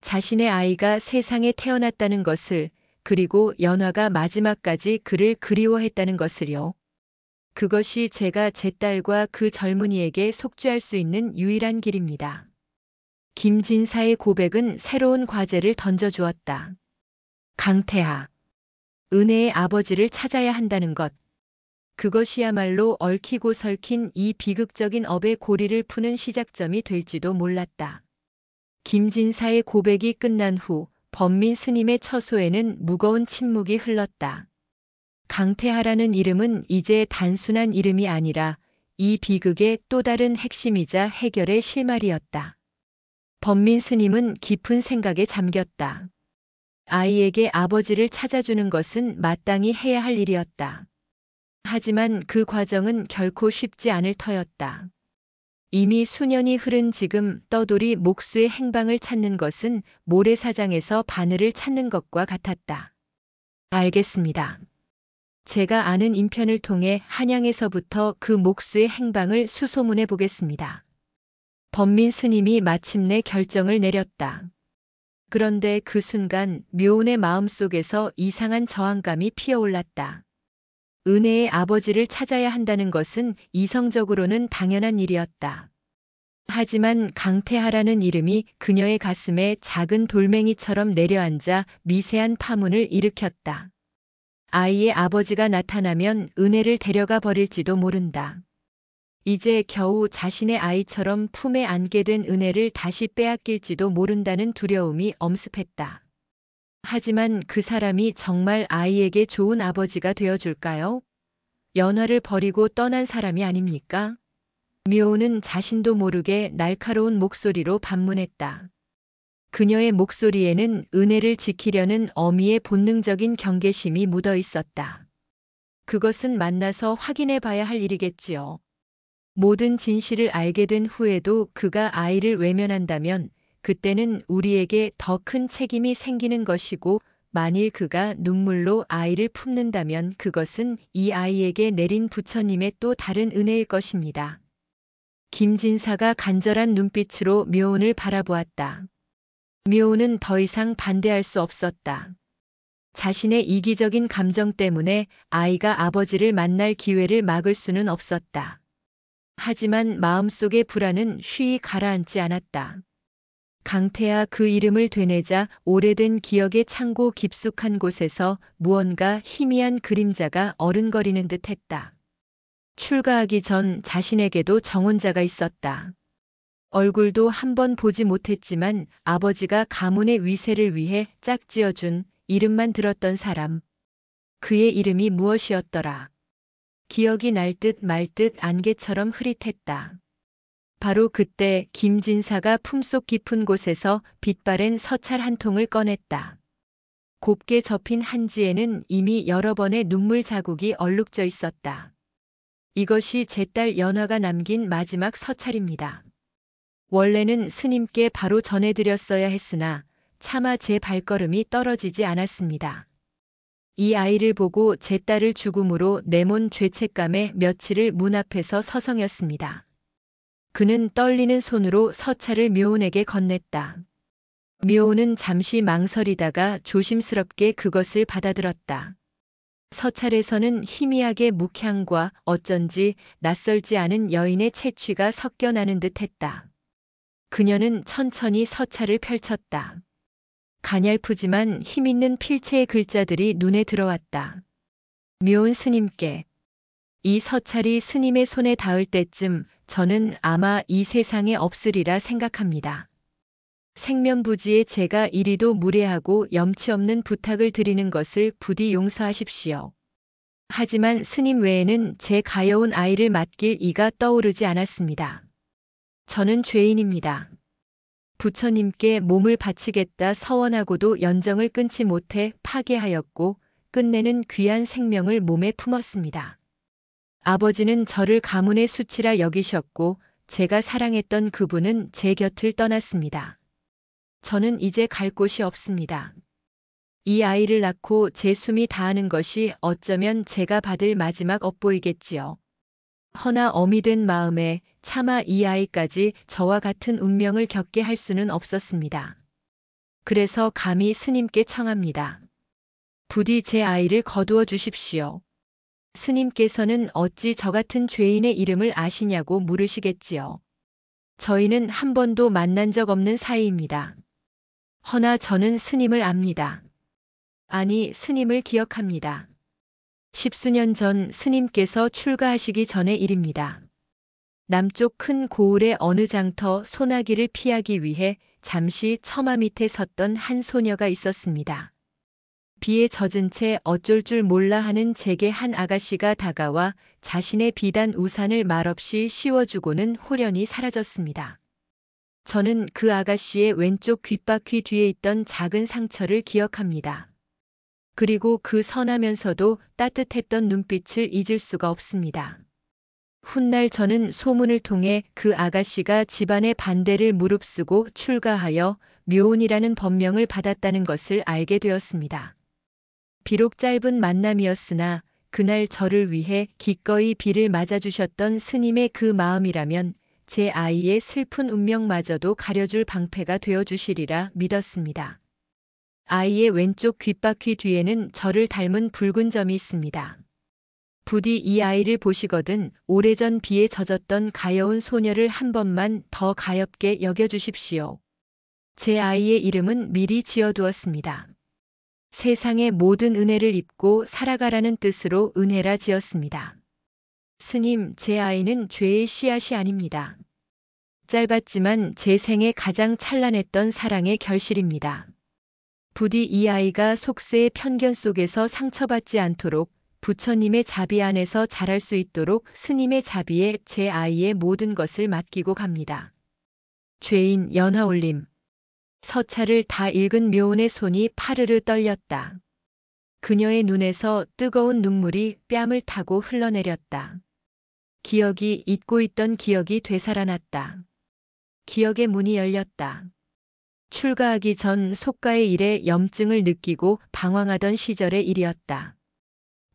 자신의 아이가 세상에 태어났다는 것을, 그리고 연화가 마지막까지 그를 그리워했다는 것을요. 그것이 제가 제 딸과 그 젊은이에게 속죄할 수 있는 유일한 길입니다. 김진사의 고백은 새로운 과제를 던져주었다. 강태하. 은혜의 아버지를 찾아야 한다는 것. 그것이야말로 얽히고 설킨 이 비극적인 업의 고리를 푸는 시작점이 될지도 몰랐다. 김진사의 고백이 끝난 후 범민 스님의 처소에는 무거운 침묵이 흘렀다. 강태하라는 이름은 이제 단순한 이름이 아니라 이 비극의 또 다른 핵심이자 해결의 실마리였다. 범민 스님은 깊은 생각에 잠겼다. 아이에게 아버지를 찾아주는 것은 마땅히 해야 할 일이었다. 하지만 그 과정은 결코 쉽지 않을 터였다. 이미 수년이 흐른 지금 떠돌이 목수의 행방을 찾는 것은 모래사장에서 바늘을 찾는 것과 같았다. 알겠습니다. 제가 아는 인편을 통해 한양에서부터 그 목수의 행방을 수소문해 보겠습니다. 범민 스님이 마침내 결정을 내렸다. 그런데 그 순간 묘운의 마음속에서 이상한 저항감이 피어올랐다. 은혜의 아버지를 찾아야 한다는 것은 이성적으로는 당연한 일이었다. 하지만 강태하라는 이름이 그녀의 가슴에 작은 돌멩이처럼 내려앉아 미세한 파문을 일으켰다. 아이의 아버지가 나타나면 은혜를 데려가 버릴지도 모른다. 이제 겨우 자신의 아이처럼 품에 안게 된 은혜를 다시 빼앗길지도 모른다는 두려움이 엄습했다. 하지만 그 사람이 정말 아이에게 좋은 아버지가 되어줄까요? 연화를 버리고 떠난 사람이 아닙니까? 묘운은 자신도 모르게 날카로운 목소리로 반문했다. 그녀의 목소리에는 은혜를 지키려는 어미의 본능적인 경계심이 묻어 있었다. 그것은 만나서 확인해 봐야 할 일이겠지요. 모든 진실을 알게 된 후에도 그가 아이를 외면한다면 그때는 우리에게 더 큰 책임이 생기는 것이고, 만일 그가 눈물로 아이를 품는다면 그것은 이 아이에게 내린 부처님의 또 다른 은혜일 것입니다. 김진사가 간절한 눈빛으로 묘운을 바라보았다. 묘운은 더 이상 반대할 수 없었다. 자신의 이기적인 감정 때문에 아이가 아버지를 만날 기회를 막을 수는 없었다. 하지만 마음속의 불안은 쉬이 가라앉지 않았다. 강태하 그 이름을 되뇌자 오래된 기억의 창고 깊숙한 곳에서 무언가 희미한 그림자가 어른거리는 듯 했다. 출가하기 전 자신에게도 정혼자가 있었다. 얼굴도 한 번 보지 못했지만 아버지가 가문의 위세를 위해 짝지어준 이름만 들었던 사람. 그의 이름이 무엇이었더라. 기억이 날 듯 말 듯 안개처럼 흐릿했다. 바로 그때 김진사가 품속 깊은 곳에서 빛바랜 서찰 한 통을 꺼냈다. 곱게 접힌 한지에는 이미 여러 번의 눈물 자국이 얼룩져 있었다. 이것이 제 딸 연화가 남긴 마지막 서찰입니다. 원래는 스님께 바로 전해드렸어야 했으나 차마 제 발걸음이 떨어지지 않았습니다. 이 아이를 보고 제 딸을 죽음으로 내몬 죄책감에 며칠을 문 앞에서 서성였습니다. 그는 떨리는 손으로 서찰을 묘운에게 건넸다. 묘운은 잠시 망설이다가 조심스럽게 그것을 받아들었다. 서찰에서는 희미하게 묵향과 어쩐지 낯설지 않은 여인의 채취가 섞여 나는 듯했다. 그녀는 천천히 서찰을 펼쳤다. 가냘프지만 힘있는 필체의 글자들이 눈에 들어왔다. 묘운 스님께. 이 서찰이 스님의 손에 닿을 때쯤 저는 아마 이 세상에 없으리라 생각합니다. 생면부지에 제가 이리도 무례하고 염치 없는 부탁을 드리는 것을 부디 용서하십시오. 하지만 스님 외에는 제 가여운 아이를 맡길 이가 떠오르지 않았습니다. 저는 죄인입니다. 부처님께 몸을 바치겠다 서원하고도 연정을 끊지 못해 파괴하였고 끝내는 귀한 생명을 몸에 품었습니다. 아버지는 저를 가문의 수치라 여기셨고 제가 사랑했던 그분은 제 곁을 떠났습니다. 저는 이제 갈 곳이 없습니다. 이 아이를 낳고 제 숨이 다하는 것이 어쩌면 제가 받을 마지막 업보이겠지요. 허나 어미 된 마음에 차마 이 아이까지 저와 같은 운명을 겪게 할 수는 없었습니다. 그래서 감히 스님께 청합니다. 부디 제 아이를 거두어 주십시오. 스님께서는 어찌 저 같은 죄인의 이름을 아시냐고 물으시겠지요. 저희는 한 번도 만난 적 없는 사이입니다. 허나 저는 스님을 압니다. 아니, 스님을 기억합니다. 10수년 전 스님께서 출가하시기 전의 일입니다. 남쪽 큰 고을의 어느 장터 소나기를 피하기 위해 잠시 처마 밑에 섰던 한 소녀가 있었습니다. 비에 젖은 채 어쩔 줄 몰라 하는 제게 한 아가씨가 다가와 자신의 비단 우산을 말없이 씌워주고는 홀연히 사라졌습니다. 저는 그 아가씨의 왼쪽 귓바퀴 뒤에 있던 작은 상처를 기억합니다. 그리고 그 선하면서도 따뜻했던 눈빛을 잊을 수가 없습니다. 훗날 저는 소문을 통해 그 아가씨가 집안의 반대를 무릅쓰고 출가하여 묘운이라는 법명을 받았다는 것을 알게 되었습니다. 비록 짧은 만남이었으나 그날 저를 위해 기꺼이 비를 맞아주셨던 스님의 그 마음이라면 제 아이의 슬픈 운명마저도 가려줄 방패가 되어주시리라 믿었습니다. 아이의 왼쪽 귓바퀴 뒤에는 저를 닮은 붉은 점이 있습니다. 부디 이 아이를 보시거든 오래전 비에 젖었던 가여운 소녀를 한 번만 더 가엽게 여겨주십시오. 제 아이의 이름은 미리 지어두었습니다. 세상의 모든 은혜를 입고 살아가라는 뜻으로 은혜라 지었습니다. 스님, 제 아이는 죄의 씨앗이 아닙니다. 짧았지만 제 생에 가장 찬란했던 사랑의 결실입니다. 부디 이 아이가 속세의 편견 속에서 상처받지 않도록 부처님의 자비 안에서 자랄 수 있도록 스님의 자비에 제 아이의 모든 것을 맡기고 갑니다. 죄인 연하올림. 서찰을 다 읽은 묘운의 손이 파르르 떨렸다. 그녀의 눈에서 뜨거운 눈물이 뺨을 타고 흘러내렸다. 기억이 잊고 있던 기억이 되살아났다. 기억의 문이 열렸다. 출가하기 전 속가의 일에 염증을 느끼고 방황하던 시절의 일이었다.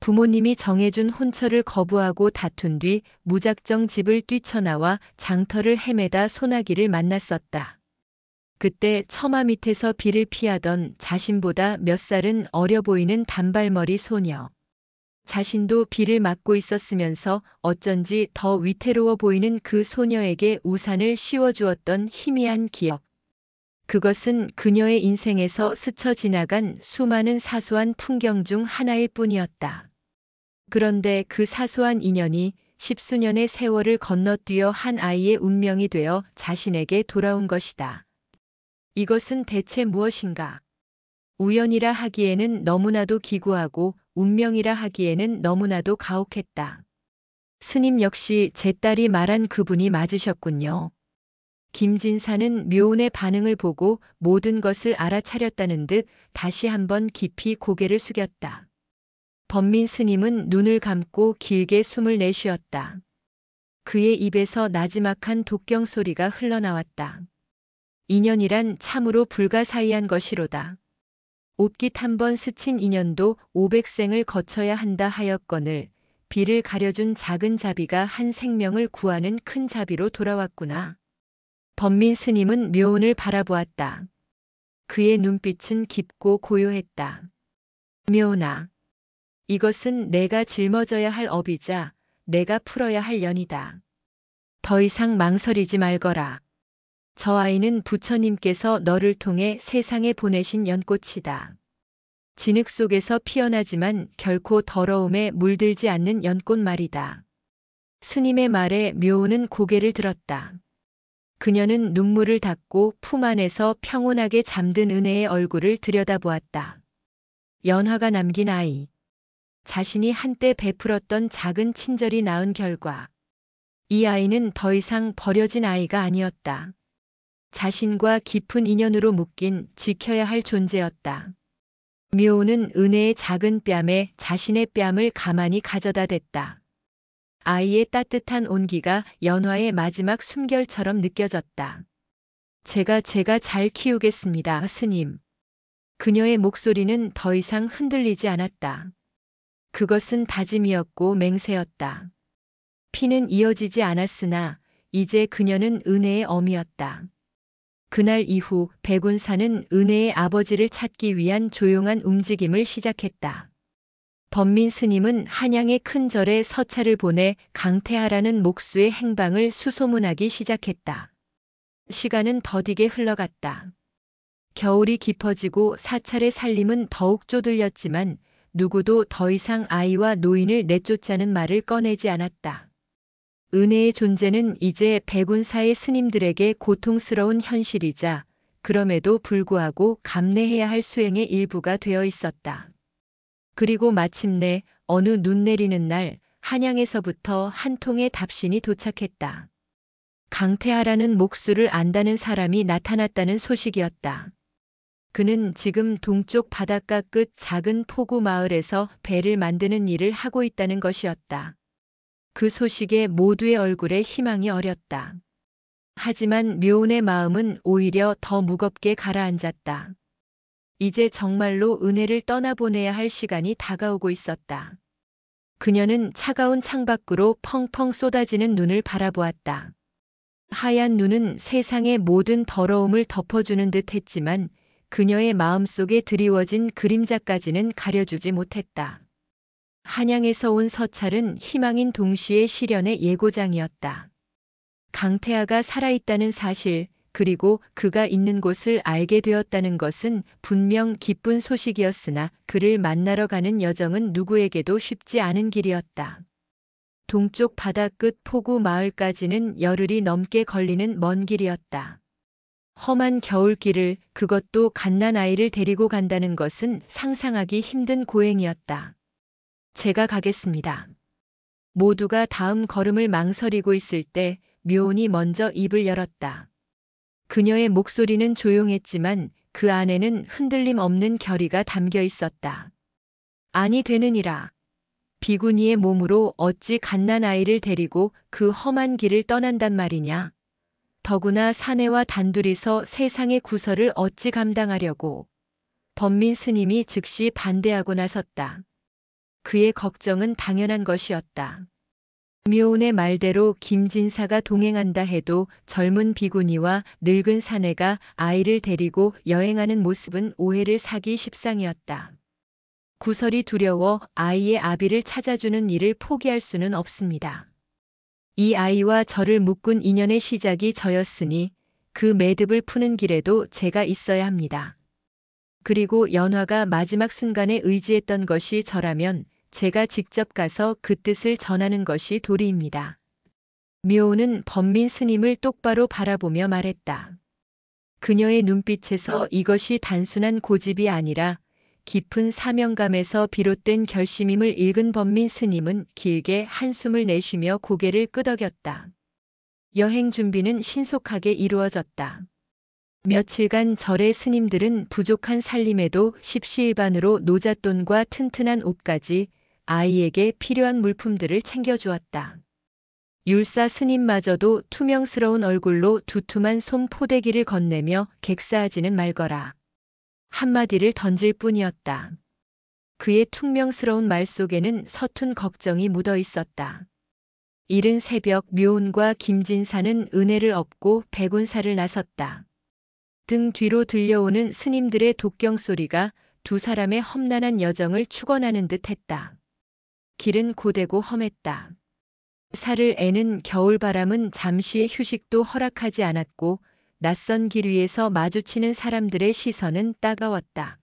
부모님이 정해준 혼처를 거부하고 다툰 뒤 무작정 집을 뛰쳐나와 장터를 헤매다 소나기를 만났었다. 그때 처마 밑에서 비를 피하던 자신보다 몇 살은 어려 보이는 단발머리 소녀. 자신도 비를 맞고 있었으면서 어쩐지 더 위태로워 보이는 그 소녀에게 우산을 씌워주었던 희미한 기억. 그것은 그녀의 인생에서 스쳐 지나간 수많은 사소한 풍경 중 하나일 뿐이었다. 그런데 그 사소한 인연이 십수년의 세월을 건너뛰어 한 아이의 운명이 되어 자신에게 돌아온 것이다. 이것은 대체 무엇인가? 우연이라 하기에는 너무나도 기구하고 운명이라 하기에는 너무나도 가혹했다. 스님 역시 제 딸이 말한 그분이 맞으셨군요. 김진사는 묘운의 반응을 보고 모든 것을 알아차렸다는 듯 다시 한번 깊이 고개를 숙였다. 범민 스님은 눈을 감고 길게 숨을 내쉬었다. 그의 입에서 나지막한 독경 소리가 흘러나왔다. 인연이란 참으로 불가사의한 것이로다. 옷깃 한번 스친 인연도 500생을 거쳐야 한다 하였거늘 비를 가려준 작은 자비가 한 생명을 구하는 큰 자비로 돌아왔구나. 범민 스님은 묘운을 바라보았다. 그의 눈빛은 깊고 고요했다. 묘운아, 이것은 내가 짊어져야 할 업이자 내가 풀어야 할 연이다. 더 이상 망설이지 말거라. 저 아이는 부처님께서 너를 통해 세상에 보내신 연꽃이다. 진흙 속에서 피어나지만 결코 더러움에 물들지 않는 연꽃 말이다. 스님의 말에 묘운은 고개를 들었다. 그녀는 눈물을 닦고 품 안에서 평온하게 잠든 은혜의 얼굴을 들여다보았다. 연화가 남긴 아이. 자신이 한때 베풀었던 작은 친절이 낳은 결과. 이 아이는 더 이상 버려진 아이가 아니었다. 자신과 깊은 인연으로 묶인 지켜야 할 존재였다. 묘운은 은혜의 작은 뺨에 자신의 뺨을 가만히 가져다 댔다. 아이의 따뜻한 온기가 연화의 마지막 숨결처럼 느껴졌다. 제가 잘 키우겠습니다, 스님. 그녀의 목소리는 더 이상 흔들리지 않았다. 그것은 다짐이었고 맹세였다. 피는 이어지지 않았으나 이제 그녀는 은혜의 어미였다. 그날 이후 백운사는 은혜의 아버지를 찾기 위한 조용한 움직임을 시작했다. 범민 스님은 한양의 큰 절에 서찰을 보내 강태하라는 목수의 행방을 수소문하기 시작했다. 시간은 더디게 흘러갔다. 겨울이 깊어지고 사찰의 살림은 더욱 쪼들렸지만 누구도 더 이상 아이와 노인을 내쫓자는 말을 꺼내지 않았다. 은혜의 존재는 이제 백운사의 스님들에게 고통스러운 현실이자 그럼에도 불구하고 감내해야 할 수행의 일부가 되어 있었다. 그리고 마침내 어느 눈 내리는 날 한양에서부터 한 통의 답신이 도착했다. 강태하라는 목수를 안다는 사람이 나타났다는 소식이었다. 그는 지금 동쪽 바닷가 끝 작은 포구 마을에서 배를 만드는 일을 하고 있다는 것이었다. 그 소식에 모두의 얼굴에 희망이 어렸다. 하지만 묘운의 마음은 오히려 더 무겁게 가라앉았다. 이제 정말로 은혜를 떠나보내야 할 시간이 다가오고 있었다. 그녀는 차가운 창밖으로 펑펑 쏟아지는 눈을 바라보았다. 하얀 눈은 세상의 모든 더러움을 덮어주는 듯 했지만 그녀의 마음속에 드리워진 그림자까지는 가려주지 못했다. 한양에서 온 서찰은 희망인 동시에 시련의 예고장이었다. 강태하가 살아있다는 사실, 그리고 그가 있는 곳을 알게 되었다는 것은 분명 기쁜 소식이었으나 그를 만나러 가는 여정은 누구에게도 쉽지 않은 길이었다. 동쪽 바다 끝 포구 마을까지는 열흘이 넘게 걸리는 먼 길이었다. 험한 겨울길을, 그것도 갓난아이를 데리고 간다는 것은 상상하기 힘든 고행이었다. 제가 가겠습니다. 모두가 다음 걸음을 망설이고 있을 때 묘운이 먼저 입을 열었다. 그녀의 목소리는 조용했지만 그 안에는 흔들림 없는 결의가 담겨 있었다. 아니 되느니라. 비구니의 몸으로 어찌 갓난아이를 데리고 그 험한 길을 떠난단 말이냐. 더구나 사내와 단둘이서 세상의 구설을 어찌 감당하려고. 범민 스님이 즉시 반대하고 나섰다. 그의 걱정은 당연한 것이었다. 묘운의 말대로 김진사가 동행한다 해도 젊은 비구니와 늙은 사내가 아이를 데리고 여행하는 모습은 오해를 사기 십상이었다. 구설이 두려워 아이의 아비를 찾아주는 일을 포기할 수는 없습니다. 이 아이와 저를 묶은 인연의 시작이 저였으니 그 매듭을 푸는 길에도 제가 있어야 합니다. 그리고 연화가 마지막 순간에 의지했던 것이 저라면 제가 직접 가서 그 뜻을 전하는 것이 도리입니다. 묘운은 범민 스님을 똑바로 바라보며 말했다. 그녀의 눈빛에서 이것이 단순한 고집이 아니라 깊은 사명감에서 비롯된 결심임을 읽은 범민 스님은 길게 한숨을 내쉬며 고개를 끄덕였다. 여행 준비는 신속하게 이루어졌다. 며칠간 절의 스님들은 부족한 살림에도 십시일반으로 노잣돈과 튼튼한 옷까지 아이에게 필요한 물품들을 챙겨주었다. 율사 스님마저도 투명스러운 얼굴로 두툼한 솜 포대기를 건네며 객사하지는 말거라. 한마디를 던질 뿐이었다. 그의 퉁명스러운 말 속에는 서툰 걱정이 묻어 있었다. 이른 새벽 묘운과 김진사는 은혜를 업고 백운사를 나섰다. 등 뒤로 들려오는 스님들의 독경 소리가 두 사람의 험난한 여정을 축원하는 듯 했다. 길은 고되고 험했다. 살을 애는 겨울바람은 잠시의 휴식도 허락하지 않았고 낯선 길 위에서 마주치는 사람들의 시선은 따가웠다.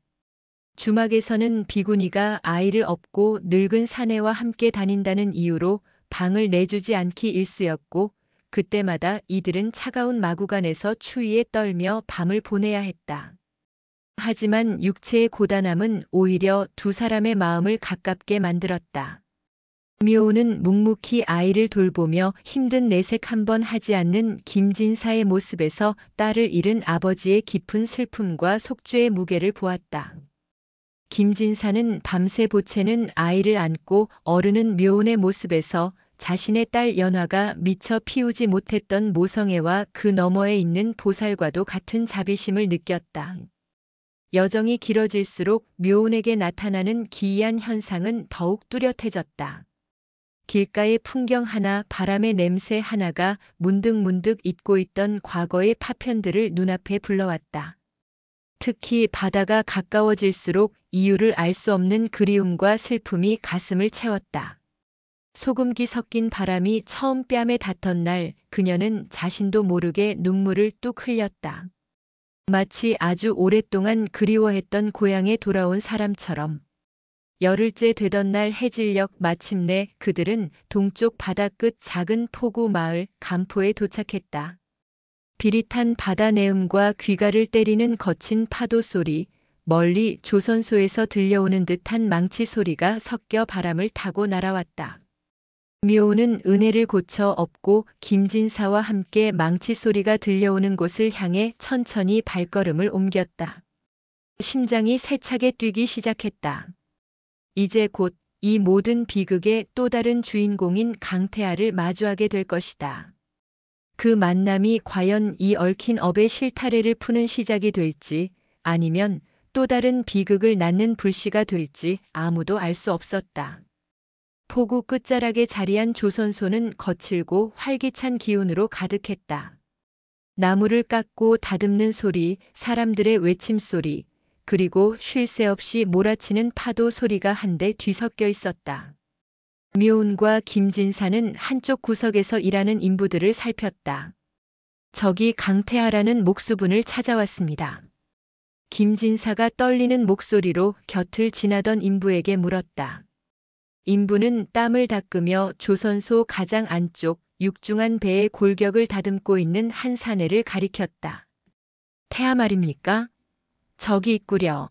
주막에서는 비구니가 아이를 업고 늙은 사내와 함께 다닌다는 이유로 방을 내주지 않기 일쑤였고 그때마다 이들은 차가운 마구간에서 추위에 떨며 밤을 보내야 했다. 하지만 육체의 고단함은 오히려 두 사람의 마음을 가깝게 만들었다. 묘운은 묵묵히 아이를 돌보며 힘든 내색 한 번 하지 않는 김진사의 모습에서 딸을 잃은 아버지의 깊은 슬픔과 속죄의 무게를 보았다. 김진사는 밤새 보채는 아이를 안고 어르는 묘운의 모습에서 자신의 딸 연화가 미처 피우지 못했던 모성애와 그 너머에 있는 보살과도 같은 자비심을 느꼈다. 여정이 길어질수록 묘운에게 나타나는 기이한 현상은 더욱 뚜렷해졌다. 길가의 풍경 하나, 바람의 냄새 하나가 문득문득 잊고 있던 과거의 파편들을 눈앞에 불러왔다. 특히 바다가 가까워질수록 이유를 알 수 없는 그리움과 슬픔이 가슴을 채웠다. 소금기 섞인 바람이 처음 뺨에 닿던 날 그녀는 자신도 모르게 눈물을 뚝 흘렸다. 마치 아주 오랫동안 그리워했던 고향에 돌아온 사람처럼. 열흘째 되던 날 해질녘 마침내 그들은 동쪽 바다 끝 작은 포구 마을 간포에 도착했다. 비릿한 바다 내음과 귀가를 때리는 거친 파도 소리, 멀리 조선소에서 들려오는 듯한 망치 소리가 섞여 바람을 타고 날아왔다. 묘운은 은혜를 고쳐 업고 김진사와 함께 망치 소리가 들려오는 곳을 향해 천천히 발걸음을 옮겼다. 심장이 세차게 뛰기 시작했다. 이제 곧 이 모든 비극의 또 다른 주인공인 강태하를 마주하게 될 것이다. 그 만남이 과연 이 얽힌 업의 실타래를 푸는 시작이 될지 아니면 또 다른 비극을 낳는 불씨가 될지 아무도 알 수 없었다. 포구 끝자락에 자리한 조선소는 거칠고 활기찬 기운으로 가득했다. 나무를 깎고 다듬는 소리, 사람들의 외침소리, 그리고 쉴 새 없이 몰아치는 파도 소리가 한데 뒤섞여 있었다. 묘운과 김진사는 한쪽 구석에서 일하는 인부들을 살폈다. 저기 강태하라는 목수분을 찾아왔습니다. 김진사가 떨리는 목소리로 곁을 지나던 인부에게 물었다. 인부는 땀을 닦으며 조선소 가장 안쪽 육중한 배의 골격을 다듬고 있는 한 사내를 가리켰다. 태하 말입니까? 저기 있구려.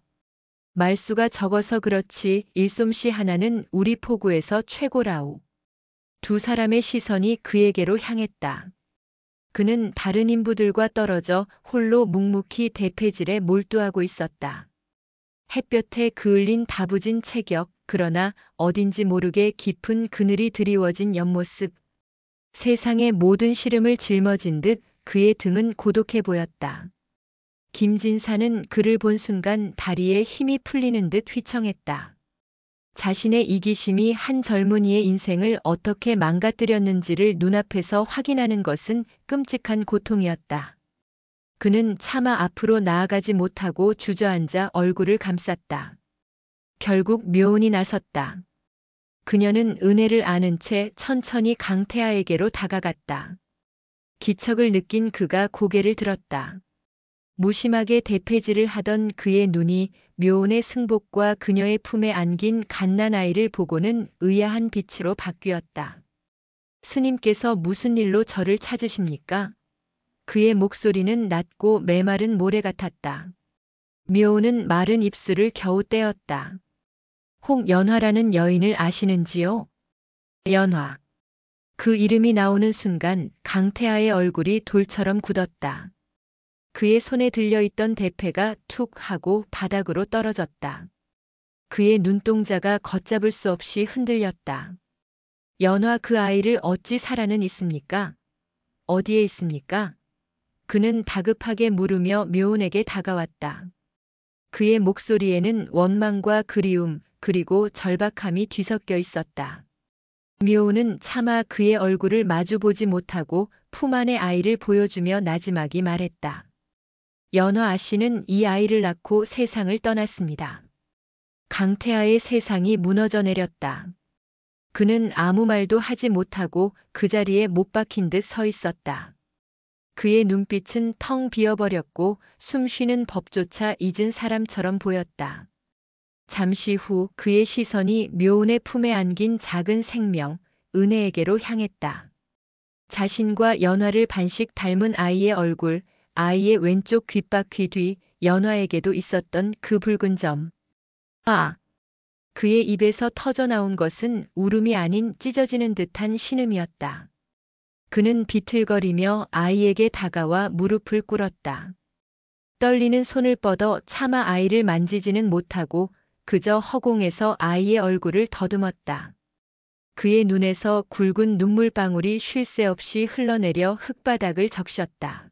말수가 적어서 그렇지 일솜씨 하나는 우리 포구에서 최고라오. 두 사람의 시선이 그에게로 향했다. 그는 다른 인부들과 떨어져 홀로 묵묵히 대패질에 몰두하고 있었다. 햇볕에 그을린 다부진 체격, 그러나 어딘지 모르게 깊은 그늘이 드리워진 옆모습. 세상의 모든 시름을 짊어진 듯 그의 등은 고독해 보였다. 김진사는 그를 본 순간 다리에 힘이 풀리는 듯 휘청했다. 자신의 이기심이 한 젊은이의 인생을 어떻게 망가뜨렸는지를 눈앞에서 확인하는 것은 끔찍한 고통이었다. 그는 차마 앞으로 나아가지 못하고 주저앉아 얼굴을 감쌌다. 결국 묘운이 나섰다. 그녀는 은혜를 아는 채 천천히 강태하에게로 다가갔다. 기척을 느낀 그가 고개를 들었다. 무심하게 대패질을 하던 그의 눈이 묘운의 승복과 그녀의 품에 안긴 갓난아이를 보고는 의아한 빛으로 바뀌었다. 스님께서 무슨 일로 저를 찾으십니까? 그의 목소리는 낮고 메마른 모래 같았다. 묘운은 마른 입술을 겨우 떼었다. 홍연화라는 여인을 아시는지요? 연화. 그 이름이 나오는 순간 강태하의 얼굴이 돌처럼 굳었다. 그의 손에 들려있던 대패가 툭 하고 바닥으로 떨어졌다. 그의 눈동자가 걷잡을 수 없이 흔들렸다. 연화, 그 아이를 어찌 살아는 있습니까? 어디에 있습니까? 그는 다급하게 물으며 묘운에게 다가왔다. 그의 목소리에는 원망과 그리움 그리고 절박함이 뒤섞여 있었다. 묘운은 차마 그의 얼굴을 마주보지 못하고 품 안의 아이를 보여주며 나지막이 말했다. 연화 아씨는 이 아이를 낳고 세상을 떠났습니다. 강태하의 세상이 무너져 내렸다. 그는 아무 말도 하지 못하고 그 자리에 못 박힌 듯 서 있었다. 그의 눈빛은 텅 비어버렸고 숨 쉬는 법조차 잊은 사람처럼 보였다. 잠시 후 그의 시선이 묘운의 품에 안긴 작은 생명, 은혜에게로 향했다. 자신과 연화를 반씩 닮은 아이의 얼굴, 아이의 왼쪽 귓바퀴 뒤, 연화에게도 있었던 그 붉은 점. 아! 그의 입에서 터져나온 것은 울음이 아닌 찢어지는 듯한 신음이었다. 그는 비틀거리며 아이에게 다가와 무릎을 꿇었다. 떨리는 손을 뻗어 차마 아이를 만지지는 못하고 그저 허공에서 아이의 얼굴을 더듬었다. 그의 눈에서 굵은 눈물방울이 쉴 새 없이 흘러내려 흙바닥을 적셨다.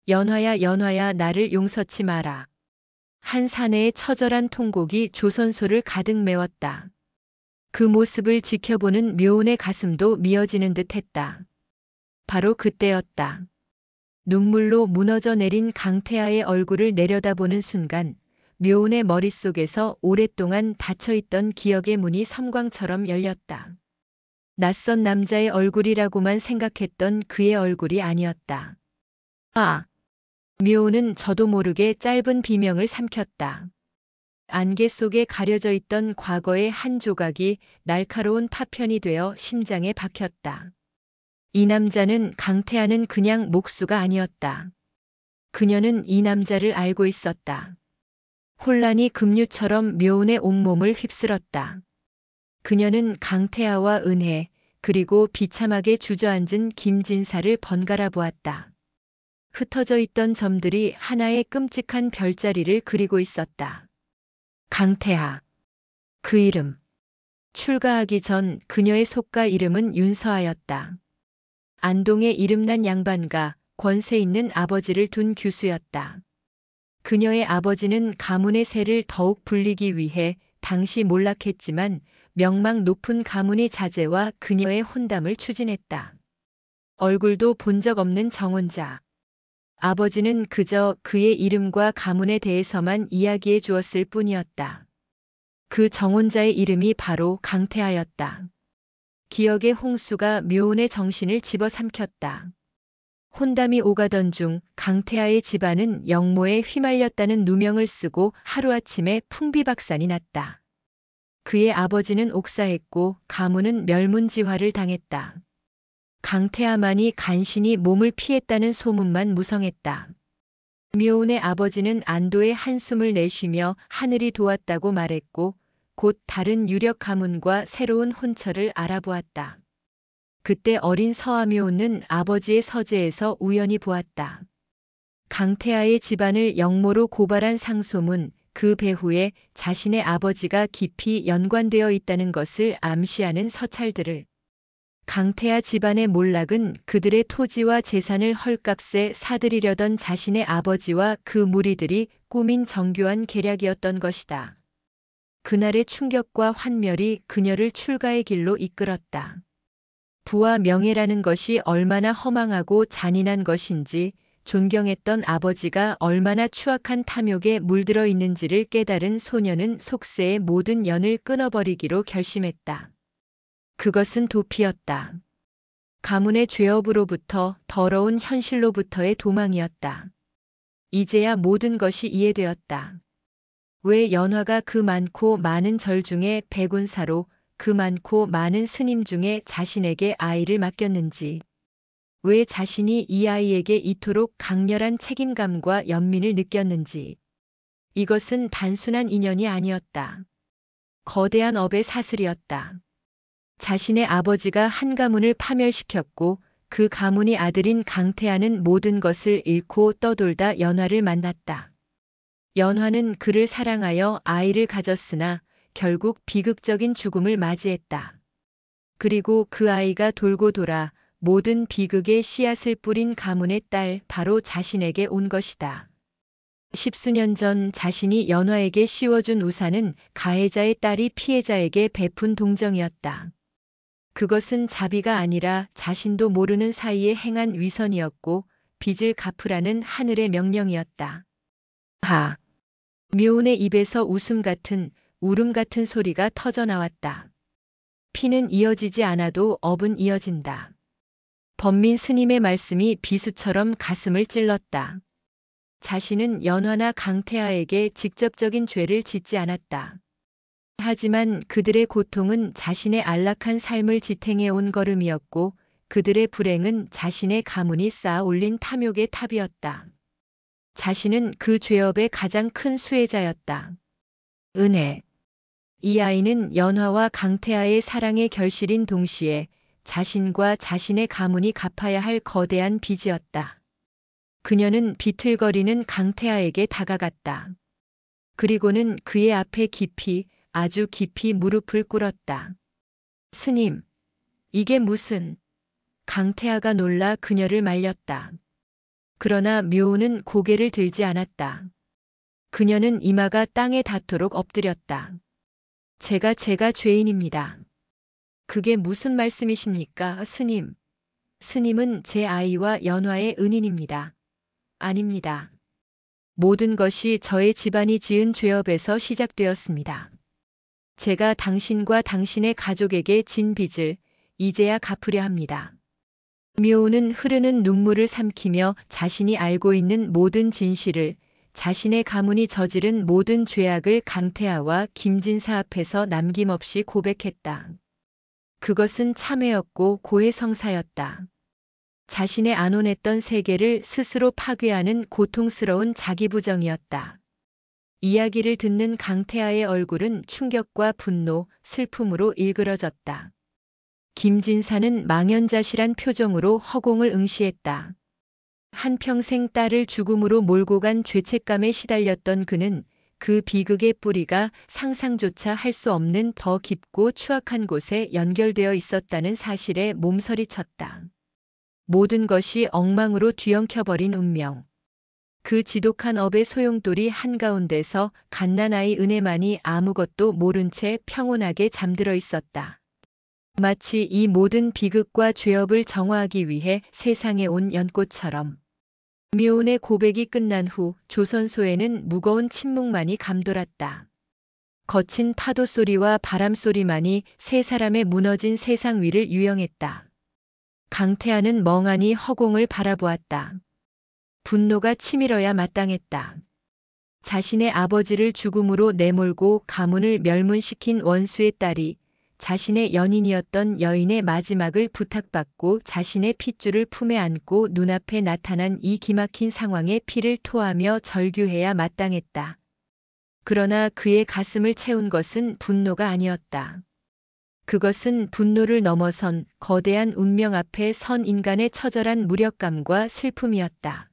연화야, 연화야, 나를 용서치 마라. 한 사내의 처절한 통곡이 조선소를 가득 메웠다. 그 모습을 지켜보는 묘운의 가슴도 미어지는 듯했다. 바로 그때였다. 눈물로 무너져 내린 강태하의 얼굴을 내려다보는 순간 묘운의 머릿속에서 오랫동안 닫혀있던 기억의 문이 섬광처럼 열렸다. 낯선 남자의 얼굴이라고만 생각했던 그의 얼굴이 아니었다. 아! 묘운은 저도 모르게 짧은 비명을 삼켰다. 안개 속에 가려져 있던 과거의 한 조각이 날카로운 파편이 되어 심장에 박혔다. 이 남자는 강태하는 그냥 목수가 아니었다. 그녀는 이 남자를 알고 있었다. 혼란이 급류처럼 묘운의 온몸을 휩쓸었다. 그녀는 강태하와 은혜, 그리고 비참하게 주저앉은 김진사를 번갈아 보았다. 흩어져 있던 점들이 하나의 끔찍한 별자리를 그리고 있었다. 강태하. 그 이름. 출가하기 전 그녀의 속가 이름은 윤서하였다. 안동의 이름난 양반가, 권세 있는 아버지를 둔 규수였다. 그녀의 아버지는 가문의 세를 더욱 불리기 위해 당시 몰락했지만 명망 높은 가문의 자제와 그녀의 혼담을 추진했다. 얼굴도 본 적 없는 정혼자. 아버지는 그저 그의 이름과 가문에 대해서만 이야기해 주었을 뿐이었다. 그 정혼자의 이름이 바로 강태하였다. 기억의 홍수가 묘운의 정신을 집어삼켰다. 혼담이 오가던 중 강태하의 집안은 영모에 휘말렸다는 누명을 쓰고 하루아침에 풍비박산이 났다. 그의 아버지는 옥사했고 가문은 멸문지화를 당했다. 강태하만이 간신히 몸을 피했다는 소문만 무성했다. 묘운의 아버지는 안도의 한숨을 내쉬며 하늘이 도왔다고 말했고 곧 다른 유력 가문과 새로운 혼처를 알아보았다. 그때 어린 서아묘운은 아버지의 서재에서 우연히 보았다. 강태하의 집안을 영모로 고발한 상소문, 그 배후에 자신의 아버지가 깊이 연관되어 있다는 것을 암시하는 서찰들을. 강태하 집안의 몰락은 그들의 토지와 재산을 헐값에 사들이려던 자신의 아버지와 그 무리들이 꾸민 정교한 계략이었던 것이다. 그날의 충격과 환멸이 그녀를 출가의 길로 이끌었다. 부와 명예라는 것이 얼마나 허망하고 잔인한 것인지, 존경했던 아버지가 얼마나 추악한 탐욕에 물들어 있는지를 깨달은 소녀는 속세의 모든 연을 끊어버리기로 결심했다. 그것은 도피였다. 가문의 죄업으로부터, 더러운 현실로부터의 도망이었다. 이제야 모든 것이 이해되었다. 왜 연화가 그 많고 많은 절 중에 백운사로, 그 많고 많은 스님 중에 자신에게 아이를 맡겼는지, 왜 자신이 이 아이에게 이토록 강렬한 책임감과 연민을 느꼈는지. 이것은 단순한 인연이 아니었다. 거대한 업의 사슬이었다. 자신의 아버지가 한 가문을 파멸시켰고 그 가문의 아들인 강태하는 모든 것을 잃고 떠돌다 연화를 만났다. 연화는 그를 사랑하여 아이를 가졌으나 결국 비극적인 죽음을 맞이했다. 그리고 그 아이가 돌고 돌아 모든 비극의 씨앗을 뿌린 가문의 딸 바로 자신에게 온 것이다. 십수년 전 자신이 연화에게 씌워준 우산은 가해자의 딸이 피해자에게 베푼 동정이었다. 그것은 자비가 아니라 자신도 모르는 사이에 행한 위선이었고 빚을 갚으라는 하늘의 명령이었다. 하! 묘운의 입에서 웃음 같은, 울음 같은 소리가 터져 나왔다. 피는 이어지지 않아도 업은 이어진다. 범민 스님의 말씀이 비수처럼 가슴을 찔렀다. 자신은 연화나 강태하에게 직접적인 죄를 짓지 않았다. 하지만 그들의 고통은 자신의 안락한 삶을 지탱해 온 걸음이었고 그들의 불행은 자신의 가문이 쌓아 올린 탐욕의 탑이었다. 자신은 그 죄업의 가장 큰 수혜자였다. 은혜. 이 아이는 연화와 강태하의 사랑의 결실인 동시에 자신과 자신의 가문이 갚아야 할 거대한 빚이었다. 그녀는 비틀거리는 강태하에게 다가갔다. 그리고는 그의 앞에 깊이, 아주 깊이 무릎을 꿇었다. 스님, 이게 무슨... 강태하가 놀라 그녀를 말렸다. 그러나 묘운은 고개를 들지 않았다. 그녀는 이마가 땅에 닿도록 엎드렸다. 제가 죄인입니다. 그게 무슨 말씀이십니까, 스님? 스님은 제 아이와 연화의 은인입니다. 아닙니다. 모든 것이 저의 집안이 지은 죄업에서 시작되었습니다. 제가 당신과 당신의 가족에게 진 빚을 이제야 갚으려 합니다. 묘운은 흐르는 눈물을 삼키며 자신이 알고 있는 모든 진실을, 자신의 가문이 저지른 모든 죄악을 강태하와 김진사 앞에서 남김없이 고백했다. 그것은 참회였고 고해성사였다. 자신의 안온했던 세계를 스스로 파괴하는 고통스러운 자기부정이었다. 이야기를 듣는 강태하의 얼굴은 충격과 분노, 슬픔으로 일그러졌다. 김진사는 망연자실한 표정으로 허공을 응시했다. 한평생 딸을 죽음으로 몰고 간 죄책감에 시달렸던 그는 그 비극의 뿌리가 상상조차 할 수 없는 더 깊고 추악한 곳에 연결되어 있었다는 사실에 몸서리쳤다. 모든 것이 엉망으로 뒤엉켜버린 운명. 그 지독한 업의 소용돌이 한가운데서 갓난아이 은혜만이 아무것도 모른 채 평온하게 잠들어 있었다. 마치 이 모든 비극과 죄업을 정화하기 위해 세상에 온 연꽃처럼. 묘운의 고백이 끝난 후 조선소에는 무거운 침묵만이 감돌았다. 거친 파도 소리와 바람 소리만이 세 사람의 무너진 세상 위를 유영했다. 강태하는 멍하니 허공을 바라보았다. 분노가 치밀어야 마땅했다. 자신의 아버지를 죽음으로 내몰고 가문을 멸문시킨 원수의 딸이 자신의 연인이었던 여인의 마지막을 부탁받고 자신의 핏줄을 품에 안고 눈앞에 나타난 이 기막힌 상황에 피를 토하며 절규해야 마땅했다. 그러나 그의 가슴을 채운 것은 분노가 아니었다. 그것은 분노를 넘어선 거대한 운명 앞에 선 인간의 처절한 무력감과 슬픔이었다.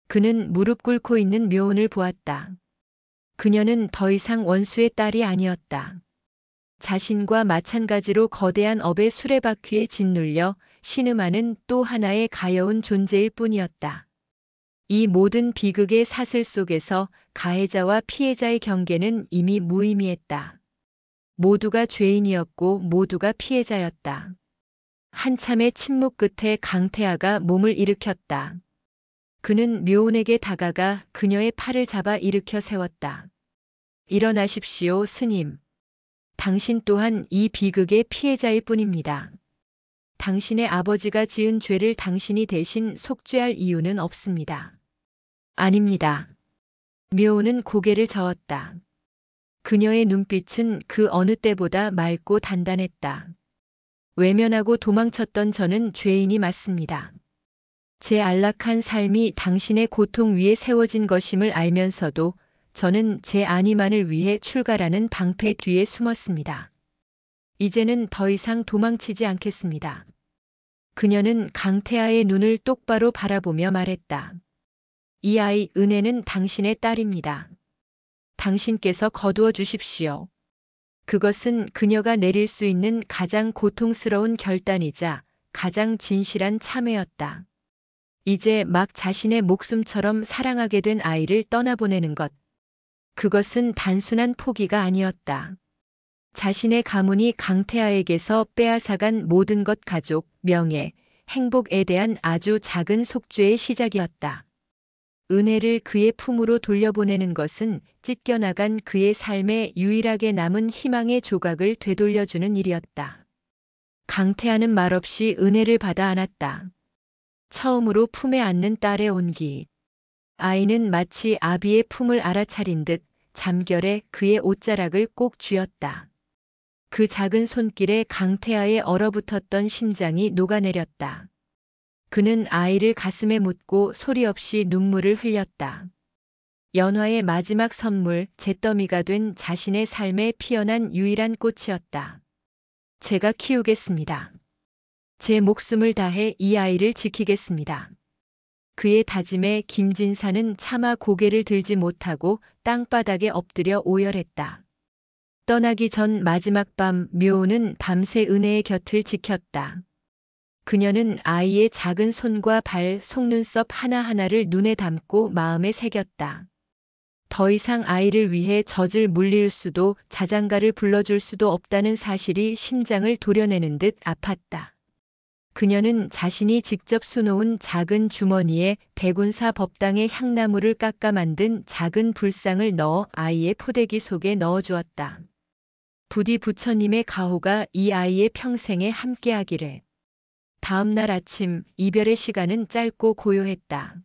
그는 무릎 꿇고 있는 묘운을 보았다. 그녀는 더 이상 원수의 딸이 아니었다. 자신과 마찬가지로 거대한 업의 수레바퀴에 짓눌려 신음하는 또 하나의 가여운 존재일 뿐이었다. 이 모든 비극의 사슬 속에서 가해자와 피해자의 경계는 이미 무의미했다. 모두가 죄인이었고 모두가 피해자였다. 한참의 침묵 끝에 강태하가 몸을 일으켰다. 그는 묘운에게 다가가 그녀의 팔을 잡아 일으켜 세웠다. 일어나십시오, 스님. 당신 또한 이 비극의 피해자일 뿐입니다. 당신의 아버지가 지은 죄를 당신이 대신 속죄할 이유는 없습니다. 아닙니다. 묘운은 고개를 저었다. 그녀의 눈빛은 그 어느 때보다 맑고 단단했다. 외면하고 도망쳤던 저는 죄인이 맞습니다. 제 안락한 삶이 당신의 고통 위에 세워진 것임을 알면서도 저는 제 안위만을 위해 출가라는 방패 뒤에 숨었습니다. 이제는 더 이상 도망치지 않겠습니다. 그녀는 강태하의 눈을 똑바로 바라보며 말했다. 이 아이 은혜는 당신의 딸입니다. 당신께서 거두어 주십시오. 그것은 그녀가 내릴 수 있는 가장 고통스러운 결단이자 가장 진실한 참회였다. 이제 막 자신의 목숨처럼 사랑하게 된 아이를 떠나보내는 것. 그것은 단순한 포기가 아니었다. 자신의 가문이 강태하에게서 빼앗아간 모든 것, 가족, 명예, 행복에 대한 아주 작은 속죄의 시작이었다. 은혜를 그의 품으로 돌려보내는 것은 찢겨나간 그의 삶에 유일하게 남은 희망의 조각을 되돌려주는 일이었다. 강태하는 말없이 은혜를 받아 안았다. 처음으로 품에 안는 딸의 온기. 아이는 마치 아비의 품을 알아차린 듯 잠결에 그의 옷자락을 꼭 쥐었다. 그 작은 손길에 강태하의 얼어붙었던 심장이 녹아내렸다. 그는 아이를 가슴에 묻고 소리 없이 눈물을 흘렸다. 연화의 마지막 선물, 잿더미가 된 자신의 삶에 피어난 유일한 꽃이었다. 제가 키우겠습니다. 제 목숨을 다해 이 아이를 지키겠습니다. 그의 다짐에 김진사는 차마 고개를 들지 못하고 땅바닥에 엎드려 오열했다. 떠나기 전 마지막 밤 묘는 밤새 은혜의 곁을 지켰다. 그녀는 아이의 작은 손과 발, 속눈썹 하나하나를 눈에 담고 마음에 새겼다. 더 이상 아이를 위해 젖을 물릴 수도 자장가를 불러줄 수도 없다는 사실이 심장을 도려내는 듯 아팠다. 그녀는 자신이 직접 수놓은 작은 주머니에 백운사 법당의 향나무를 깎아 만든 작은 불상을 넣어 아이의 포대기 속에 넣어주었다. 부디 부처님의 가호가 이 아이의 평생에 함께하기를. 다음 날 아침 이별의 시간은 짧고 고요했다.